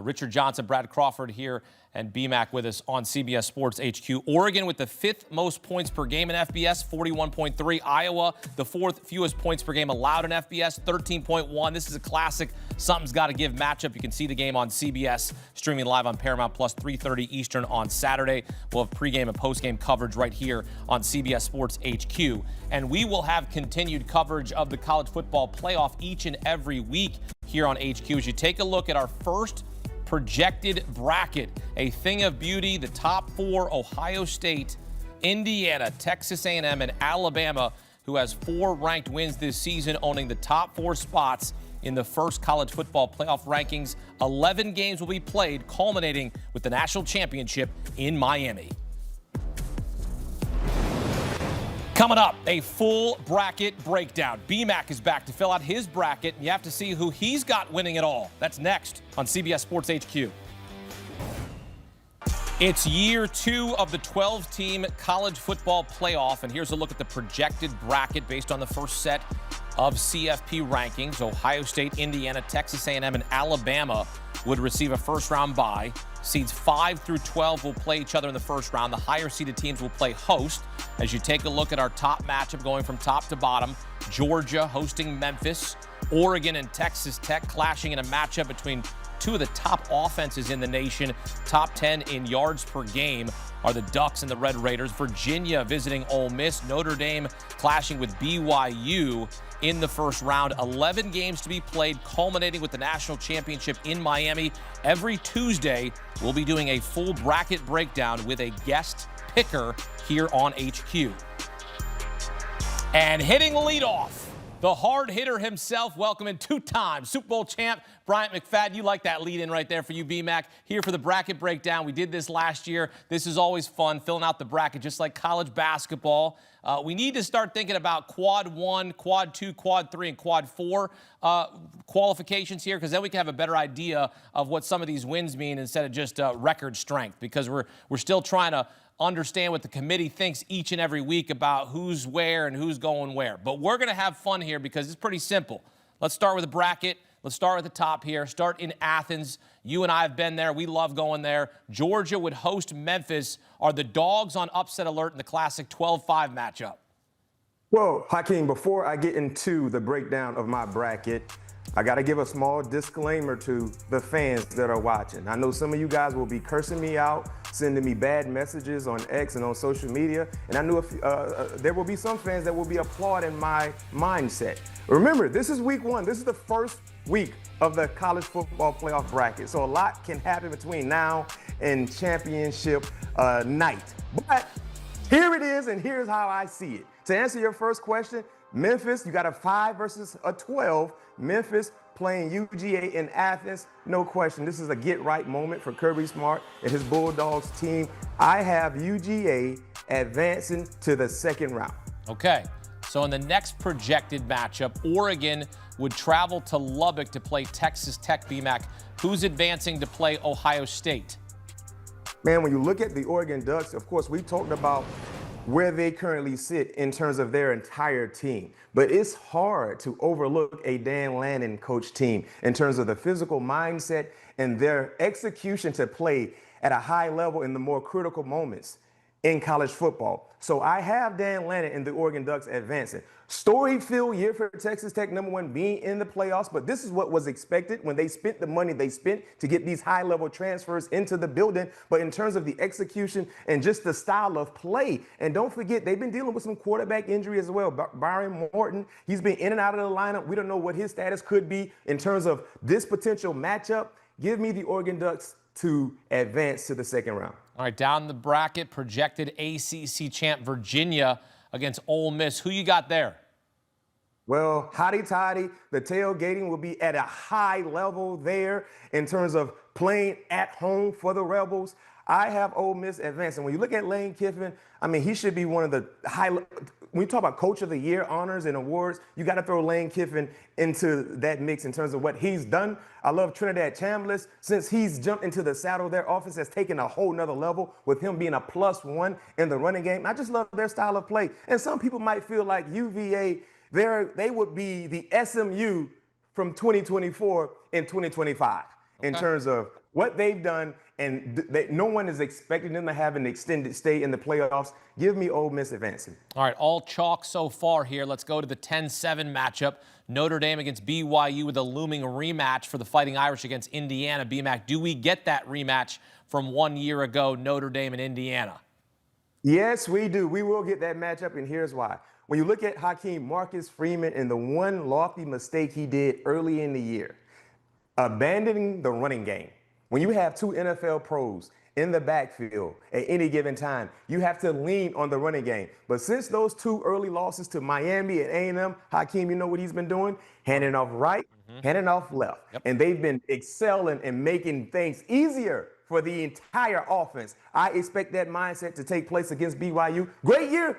Richard Johnson, Brad Crawford here, and BMAC with us on CBS Sports HQ. Oregon with the 5th most points per game in FBS, 41.3. Iowa, the 4th fewest points per game allowed in FBS, 13.1. This is a classic something's got to give matchup. You can see the game on CBS, streaming live on Paramount Plus, 3:30 Eastern on Saturday. We'll have pregame and postgame coverage right here on CBS Sports HQ. And we will have continued coverage of the college football playoff each and every week here on HQ. As you take a look at our first projected bracket, a thing of beauty, the top 4, Ohio State, Indiana, Texas A&M, and Alabama, who has 4 ranked wins this season, owning the top 4 spots in the first college football playoff rankings. 11 games will be played, culminating with the national championship in Miami. Coming up, a full bracket breakdown. BMAC is back to fill out his bracket, and you have to see who he's got winning it all. That's next on CBS Sports HQ. It's year 2 of the 12-team college football playoff, and here's a look at the projected bracket based on the first set of CFP rankings. Ohio State, Indiana, Texas A&M, and Alabama would receive a first-round bye. Seeds 5 through 12 will play each other in the first round. The higher-seeded teams will play host. As you take a look at our top matchup going from top to bottom, Georgia hosting Memphis, Oregon and Texas Tech clashing in a matchup between 2 of the top offenses in the nation. Top 10 in yards per game are the Ducks and the Red Raiders. Virginia visiting Ole Miss. Notre Dame clashing with BYU in the first round. 11 games to be played, culminating with the national championship in Miami. Every Tuesday, we'll be doing a full bracket breakdown with a guest picker here on HQ. And hitting leadoff, the hard hitter himself, welcoming 2-time Super Bowl champ Bryant McFadden. You like that lead in right there for you, BMAC. Here for the bracket breakdown. We did this last year. This is always fun, filling out the bracket just like college basketball. We need to start thinking about quad 1, quad 2, quad 3, and quad 4 qualifications here, because then we can have a better idea of what some of these wins mean instead of just record strength, because we're still trying to understand what the committee thinks each and every week about who's where and who's going where. But we're going to have fun here because it's pretty simple. Let's start with the bracket. Let's start at the top here. Start in Athens. You and I have been there. We love going there. Georgia would host Memphis. Are the Dogs on upset alert in the classic 12-5 matchup? Well, Hakeem, before I get into the breakdown of my bracket, I got to give a small disclaimer to the fans that are watching. I know some of you guys will be cursing me out, sending me bad messages on X and on social media, and I know there will be some fans that will be applauding my mindset. Remember, this is week 1. This is the first week of the college football playoff bracket, so a lot can happen between now and championship night. But here it is, and here's how I see it. To answer your first question, Memphis, you got a 5 versus a 12. Memphis playing UGA in Athens, no question. This is a get-right moment for Kirby Smart and his Bulldogs team. I have UGA advancing to the second round. Okay, so in the next projected matchup, Oregon would travel to Lubbock to play Texas Tech. BMAC, who's advancing to play Ohio State? Man, when you look at the Oregon Ducks, of course, we talked about where they currently sit in terms of their entire team. But it's hard to overlook a Dan Lannon coach team in terms of the physical mindset and their execution to play at a high level in the more critical moments. in college football. So I have Dan Lanning and the Oregon Ducks advancing. Story-filled year for Texas Tech, #1 being in the playoffs, but this is what was expected when they spent the money they spent to get these high-level transfers into the building. But in terms of the execution and just the style of play, and don't forget, they've been dealing with some quarterback injury as well. Byron Morton, he's been in and out of the lineup. We don't know what his status could be in terms of this potential matchup. Give me the Oregon Ducks to advance to the second round. All right, down the bracket, projected ACC champ Virginia against Ole Miss. Who you got there? Well, hotty toddy, the tailgating will be at a high level there in terms of playing at home for the Rebels. I have Ole Miss advancing. When you look at Lane Kiffin, I mean, he should be one of the when you talk about Coach of the Year honors and awards, you got to throw Lane Kiffin into that mix in terms of what he's done. I love Trinidad Chambliss. Since he's jumped into the saddle, their offense has taken a whole nother level with him being a +1 in the running game. I just love their style of play. And some people might feel like UVA, they would be the SMU from 2024 and 2025 in terms of what they've done, and no one is expecting them to have an extended stay in the playoffs. Give me Ole Miss advancing. All right, all chalk so far here. Let's go to the 10-7 matchup. Notre Dame against BYU with a looming rematch for the Fighting Irish against Indiana. BMAC, do we get that rematch from 1 year ago, Notre Dame and Indiana? Yes, we do. We will get that matchup, and here's why. When you look at Hakeem Marcus Freeman and the one lofty mistake he did early in the year, abandoning the running game. When you have two NFL pros in the backfield at any given time, you have to lean on the running game. But since those two early losses to Miami and A&M, Hakeem, you know what he's been doing? Handing off right, handing off left. Yep. And they've been excelling and making things easier for the entire offense. I expect that mindset to take place against BYU. Great year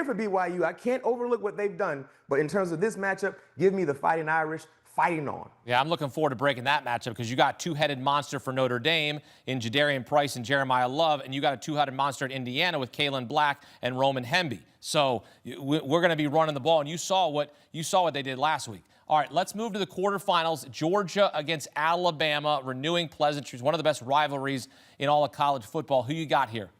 for BYU. I can't overlook what they've done. But in terms of this matchup, give me the Fighting Irish fighting on. Yeah, I'm looking forward to breaking that matchup because you got two-headed monster for Notre Dame in Jadarian Price and Jeremiah Love, and you got a two-headed monster at Indiana with Kalen Black and Roman Hemby. So we're going to be running the ball, and you saw what they did last week. All right, let's move to the quarterfinals. Georgia against Alabama, renewing pleasantries, one of the best rivalries in all of college football. Who you got here?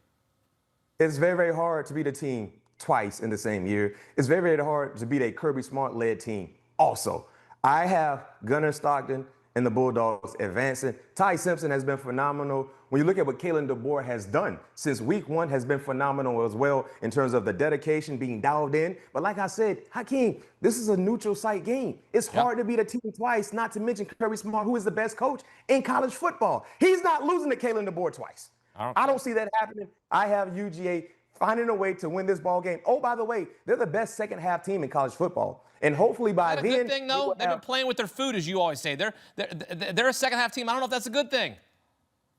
It's very, very hard to beat a team twice in the same year. It's very, very hard to beat a Kirby Smart-led team also. I have Gunnar Stockton and the Bulldogs advancing. Ty Simpson has been phenomenal. When you look at what Kalen DeBoer has done since week 1 has been phenomenal as well in terms of the dedication being dialed in. But like I said, Hakeem, this is a neutral site game. It's hard to beat a team twice, not to mention Kirby Smart, who is the best coach in college football. He's not losing to Kalen DeBoer twice. I don't see that happening. I have UGA finding a way to win this ball game. Oh, by the way, they're the best second half team in college football. And hopefully by then. Is that a good thing, though? They've been playing with their food, as you always say. They're a second half team. I don't know if that's a good thing.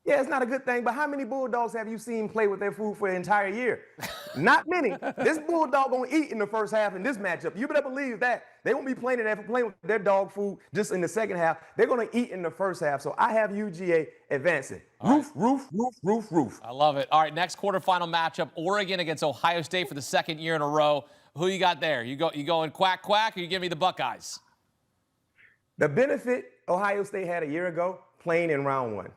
Yeah, it's not a good thing, but how many Bulldogs have you seen play with their food for the entire year? Not many. This Bulldog gonna eat in the first half in this matchup. You better believe that. They won't be playing with their dog food just in the second half. They're gonna eat in the first half. So I have UGA advancing. Roof. I love it. All right, next quarterfinal matchup, Oregon against Ohio State for the second year in a row. Who you got there? You going quack, quack, or you give me the Buckeyes? The benefit Ohio State had a year ago, playing in round 1.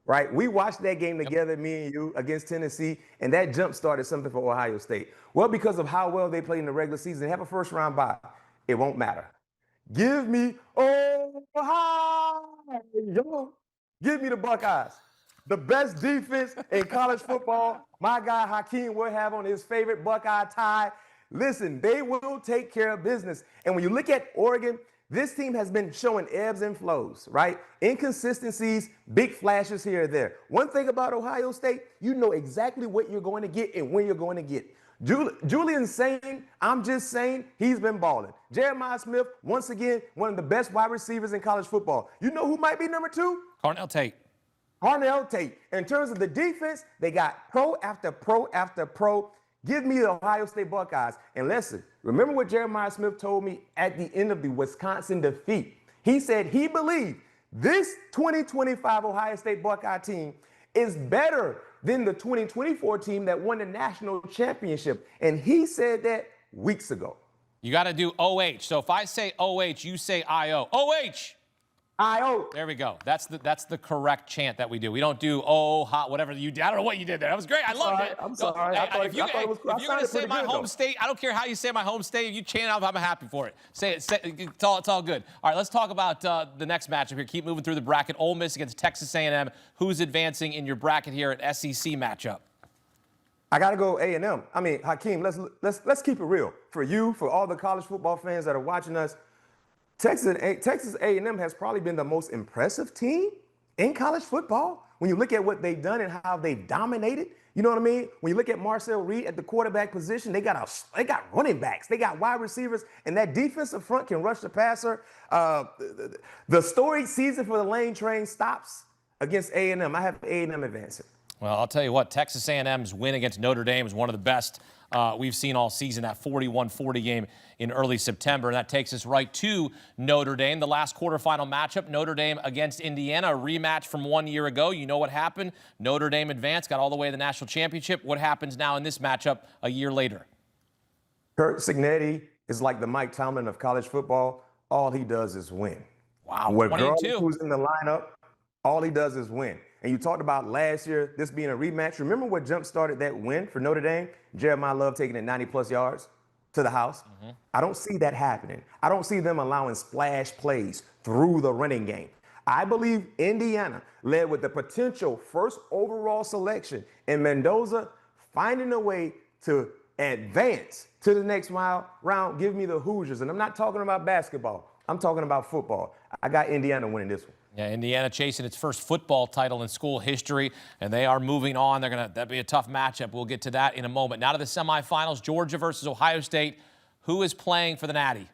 Right? We watched that game together, me and you, against Tennessee, and that jump started something for Ohio State. Well, because of how well they played in the regular season, they have a first-round bye. It won't matter. Give me Ohio. Give me the Buckeyes. The best defense in college football. My guy Hakeem will have on his favorite Buckeye tie. Listen, they will take care of business. And when you look at Oregon, this team has been showing ebbs and flows, right? Inconsistencies, big flashes here or there. One thing about Ohio State, you know exactly what you're going to get and when you're going to get. Julian Sain, I'm just saying, he's been balling. Jeremiah Smith, once again, one of the best wide receivers in college football. You know who might be number 2? Carnell Tate. Carnell Tate. In terms of the defense, they got pro after pro after pro. Give me the Ohio State Buckeyes. And listen, remember what Jeremiah Smith told me at the end of the Wisconsin defeat. He said he believed this 2025 Ohio State Buckeye team is better than the 2024 team that won the national championship. And he said that weeks ago. You got to do OH. So if I say OH, you say IO. OH! Ohio. There we go. That's the correct chant that we do. We don't do oh hot whatever you did. I don't know what you did there. That was great. I loved it. I'm sorry. I thought it was cool. If you're gonna say my home state, I don't care how you say my home state. If you chant it, I'm happy for it. Say it. It's all good. All right, let's talk about the next matchup here. Keep moving through the bracket. Ole Miss against Texas A&M. Who's advancing in your bracket here at SEC matchup? I got to go A&M. I mean, Hakeem, let's keep it real. For you, for all the college football fans that are watching us, Texas A&M has probably been the most impressive team in college football. When you look at what they've done and how they've dominated, you know what I mean? When you look at Marcel Reed at the quarterback position, they got running backs, they got wide receivers, and that defensive front can rush the passer. The storied season for the Lane Train stops against A&M. I have A&M advancing. Well, I'll tell you what, Texas A&M's win against Notre Dame is one of the best we've seen all season, that 41-40 game in early September. And that takes us right to Notre Dame, the last quarterfinal matchup, Notre Dame against Indiana, a rematch from 1 year ago. You know what happened? Notre Dame advanced, got all the way to the national championship. What happens now in this matchup a year later? Curt Cignetti is like the Mike Tomlin of college football. All he does is win. Wow, Regardless who's in the lineup, all he does is win. And you talked about last year, this being a rematch. Remember what jump-started that win for Notre Dame? Jeremiah Love taking it 90-plus yards to the house. Mm-hmm. I don't see that happening. I don't see them allowing splash plays through the running game. I believe Indiana, led with the potential first overall selection in Mendoza, finding a way to advance to the next round. Give me the Hoosiers. And I'm not talking about basketball. I'm talking about football. I got Indiana winning this one. Yeah, Indiana chasing its first football title in school history, and they are moving on. That'll be a tough matchup. We'll get to that in a moment. Now to the semifinals, Georgia versus Ohio State. Who is playing for the Natty?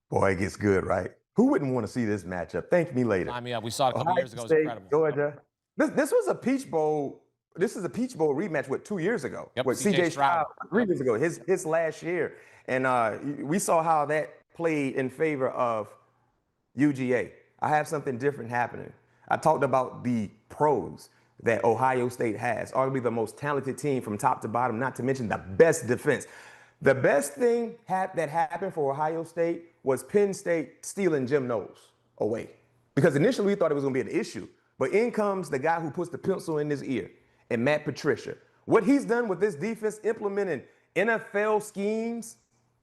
Boy, it gets good, right? Who wouldn't want to see this matchup? Thank me later. I mean, we saw it a couple years ago. It was incredible. Georgia. This was a Peach Bowl. This is a Peach Bowl rematch, 2 years ago? Yep, with C.J. Stroud 3 years ago, his last year. And we saw how that played in favor of UGA. I have something different happening. I talked about the pros that Ohio State has, arguably the most talented team from top to bottom, not to mention the best defense. The best thing that happened for Ohio State was Penn State stealing Jim Knowles away. Because initially we thought it was going to be an issue. But in comes the guy who puts the pencil in his ear, and Matt Patricia. What he's done with this defense, implementing NFL schemes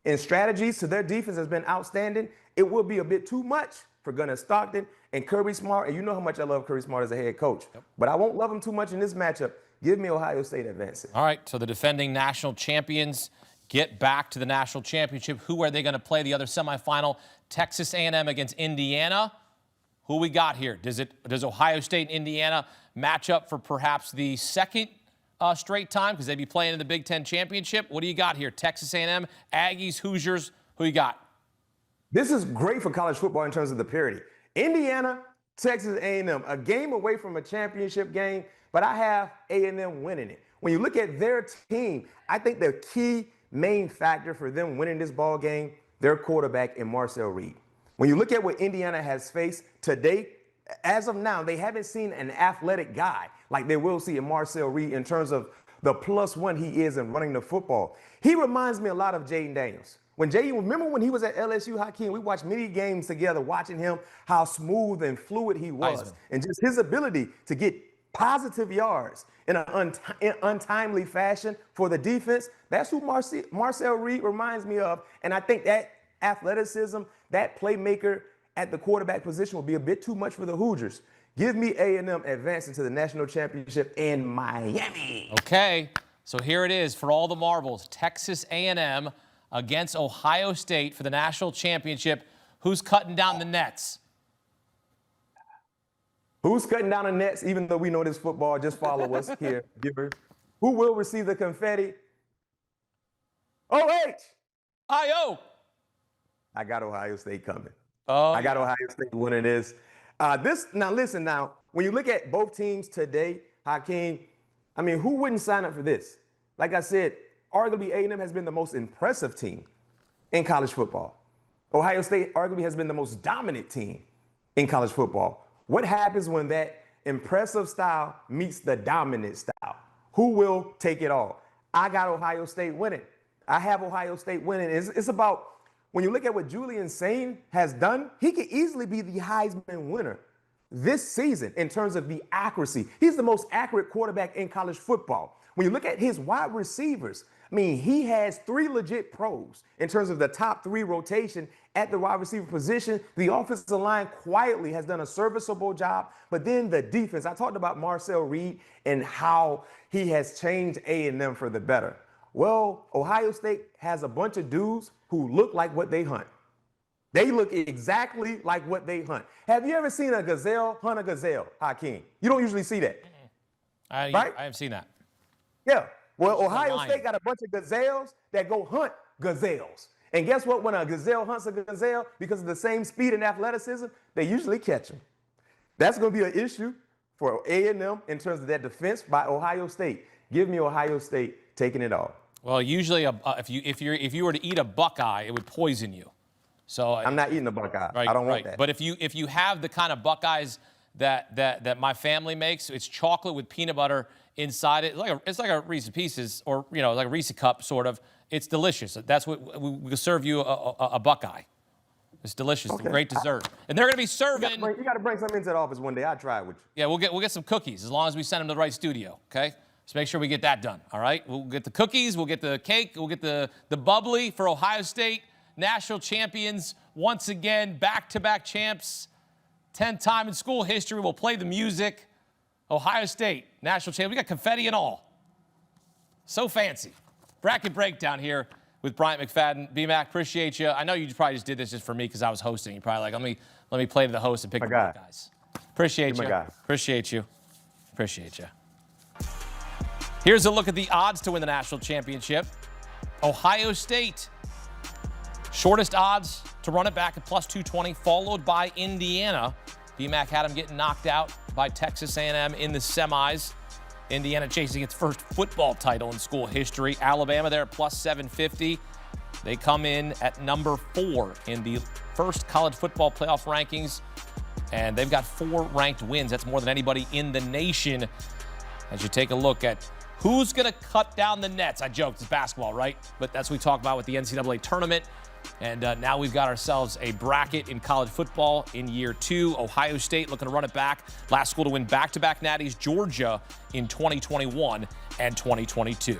and strategies to their defense has been outstanding. It will be a bit too much for Gunnar Stockton and Kirby Smart. And you know how much I love Kirby Smart as a head coach. Yep. But I won't love him too much in this matchup. Give me Ohio State advancing. All right, so the defending national champions get back to the national championship. Who are they going to play the other semifinal? Texas A&M against Indiana. Who we got here? Does Ohio State and Indiana match up for perhaps the second straight time? Because they'd be playing in the Big Ten championship. What do you got here? Texas A&M, Aggies, Hoosiers. Who you got? This is great for college football in terms of the parity. Indiana, Texas A&M, a game away from a championship game, but I have A&M winning it. When you look at their team, I think the key main factor for them winning this ball game, their quarterback in Marcel Reed. When you look at what Indiana has faced today, as of now, they haven't seen an athletic guy like they will see in Marcel Reed in terms of the +1 he is in running the football. He reminds me a lot of Jaden Daniels. Remember when he was at LSU, Hakeem, we watched many games together, watching him, how smooth and fluid he was, and just his ability to get positive yards in an untimely fashion for the defense. That's who Marcel Reed reminds me of. And I think that athleticism, that playmaker at the quarterback position will be a bit too much for the Hoosiers. Give me A&M advancing to the national championship in Miami. Okay, so here it is for all the marbles. Texas A&M against Ohio State for the national championship. Who's cutting down the nets? Who's cutting down the nets? Even though we know this football, just follow us here, Gibber. Who will receive the confetti? OH! I-O! I got Ohio State coming. Oh, I got Ohio State winning this. Now listen, when you look at both teams today, Hakeem, I mean, who wouldn't sign up for this? Like I said, arguably A&M has been the most impressive team in college football. Ohio State arguably has been the most dominant team in college football. What happens when that impressive style meets the dominant style? Who will take it all? I got Ohio State winning. I have Ohio State winning. It's about When you look at what Julian Sain has done, he could easily be the Heisman winner this season in terms of the accuracy. He's the most accurate quarterback in college football. When you look at his wide receivers, I mean, he has 3 legit pros in terms of the top 3 rotation at the wide receiver position. The offensive line quietly has done a serviceable job, but then the defense. I talked about Marcel Reed and how he has changed A&M for the better. Well, Ohio State has a bunch of dudes who look like what they hunt. They look exactly like what they hunt. Have you ever seen a gazelle hunt a gazelle, Hakeem? You don't usually see that. Right? I have seen that. Yeah. Well, Ohio State got a bunch of gazelles that go hunt gazelles. And guess what? When a gazelle hunts a gazelle, because of the same speed and athleticism, they usually catch them. That's going to be an issue for A&M in terms of that defense by Ohio State. Give me Ohio State taking it all. Well, usually if you were to eat a Buckeye, it would poison you. So I'm not eating a Buckeye. Right, I don't want that. But if you have the kind of Buckeyes that my family makes, it's chocolate with peanut butter inside it. It's like a Reese's Pieces, or like a Reese's Cup sort of. It's delicious. That's what we serve you, a Buckeye. It's delicious. Okay. Great dessert. And they're going to be serving. You got to bring something into the office one day. I'll try it with you. Yeah, we'll get some cookies as long as we send them to the right studio. Okay. Let's make sure we get that done. All right. We'll get the cookies. We'll get the cake. We'll get the bubbly for Ohio State. National champions once again, back-to-back champs, 10th time in school history. We'll play the music. Ohio State, national champions. We got confetti and all. So fancy. Bracket breakdown here with Bryant McFadden. B-Mac, appreciate you. I know you probably just did this just for me because I was hosting. You're probably like, let me play to the host and pick the guys. Appreciate you. Appreciate you. Appreciate you. Here's a look at the odds to win the national championship. Ohio State, shortest odds to run it back at plus 220, followed by Indiana. B-Mac had them getting knocked out by Texas A&M in the semis. Indiana chasing its first football title in school history. Alabama there at plus 750. They come in at number 4 in the first college football playoff rankings, and they've got 4 ranked wins. That's more than anybody in the nation. As you take a look at who's going to cut down the nets. I joked, it's basketball, right? But that's what we talk about with the NCAA tournament. And now we've got ourselves a bracket in college football in year 2. Ohio State looking to run it back. Last school to win back-to-back natties, Georgia in 2021 and 2022.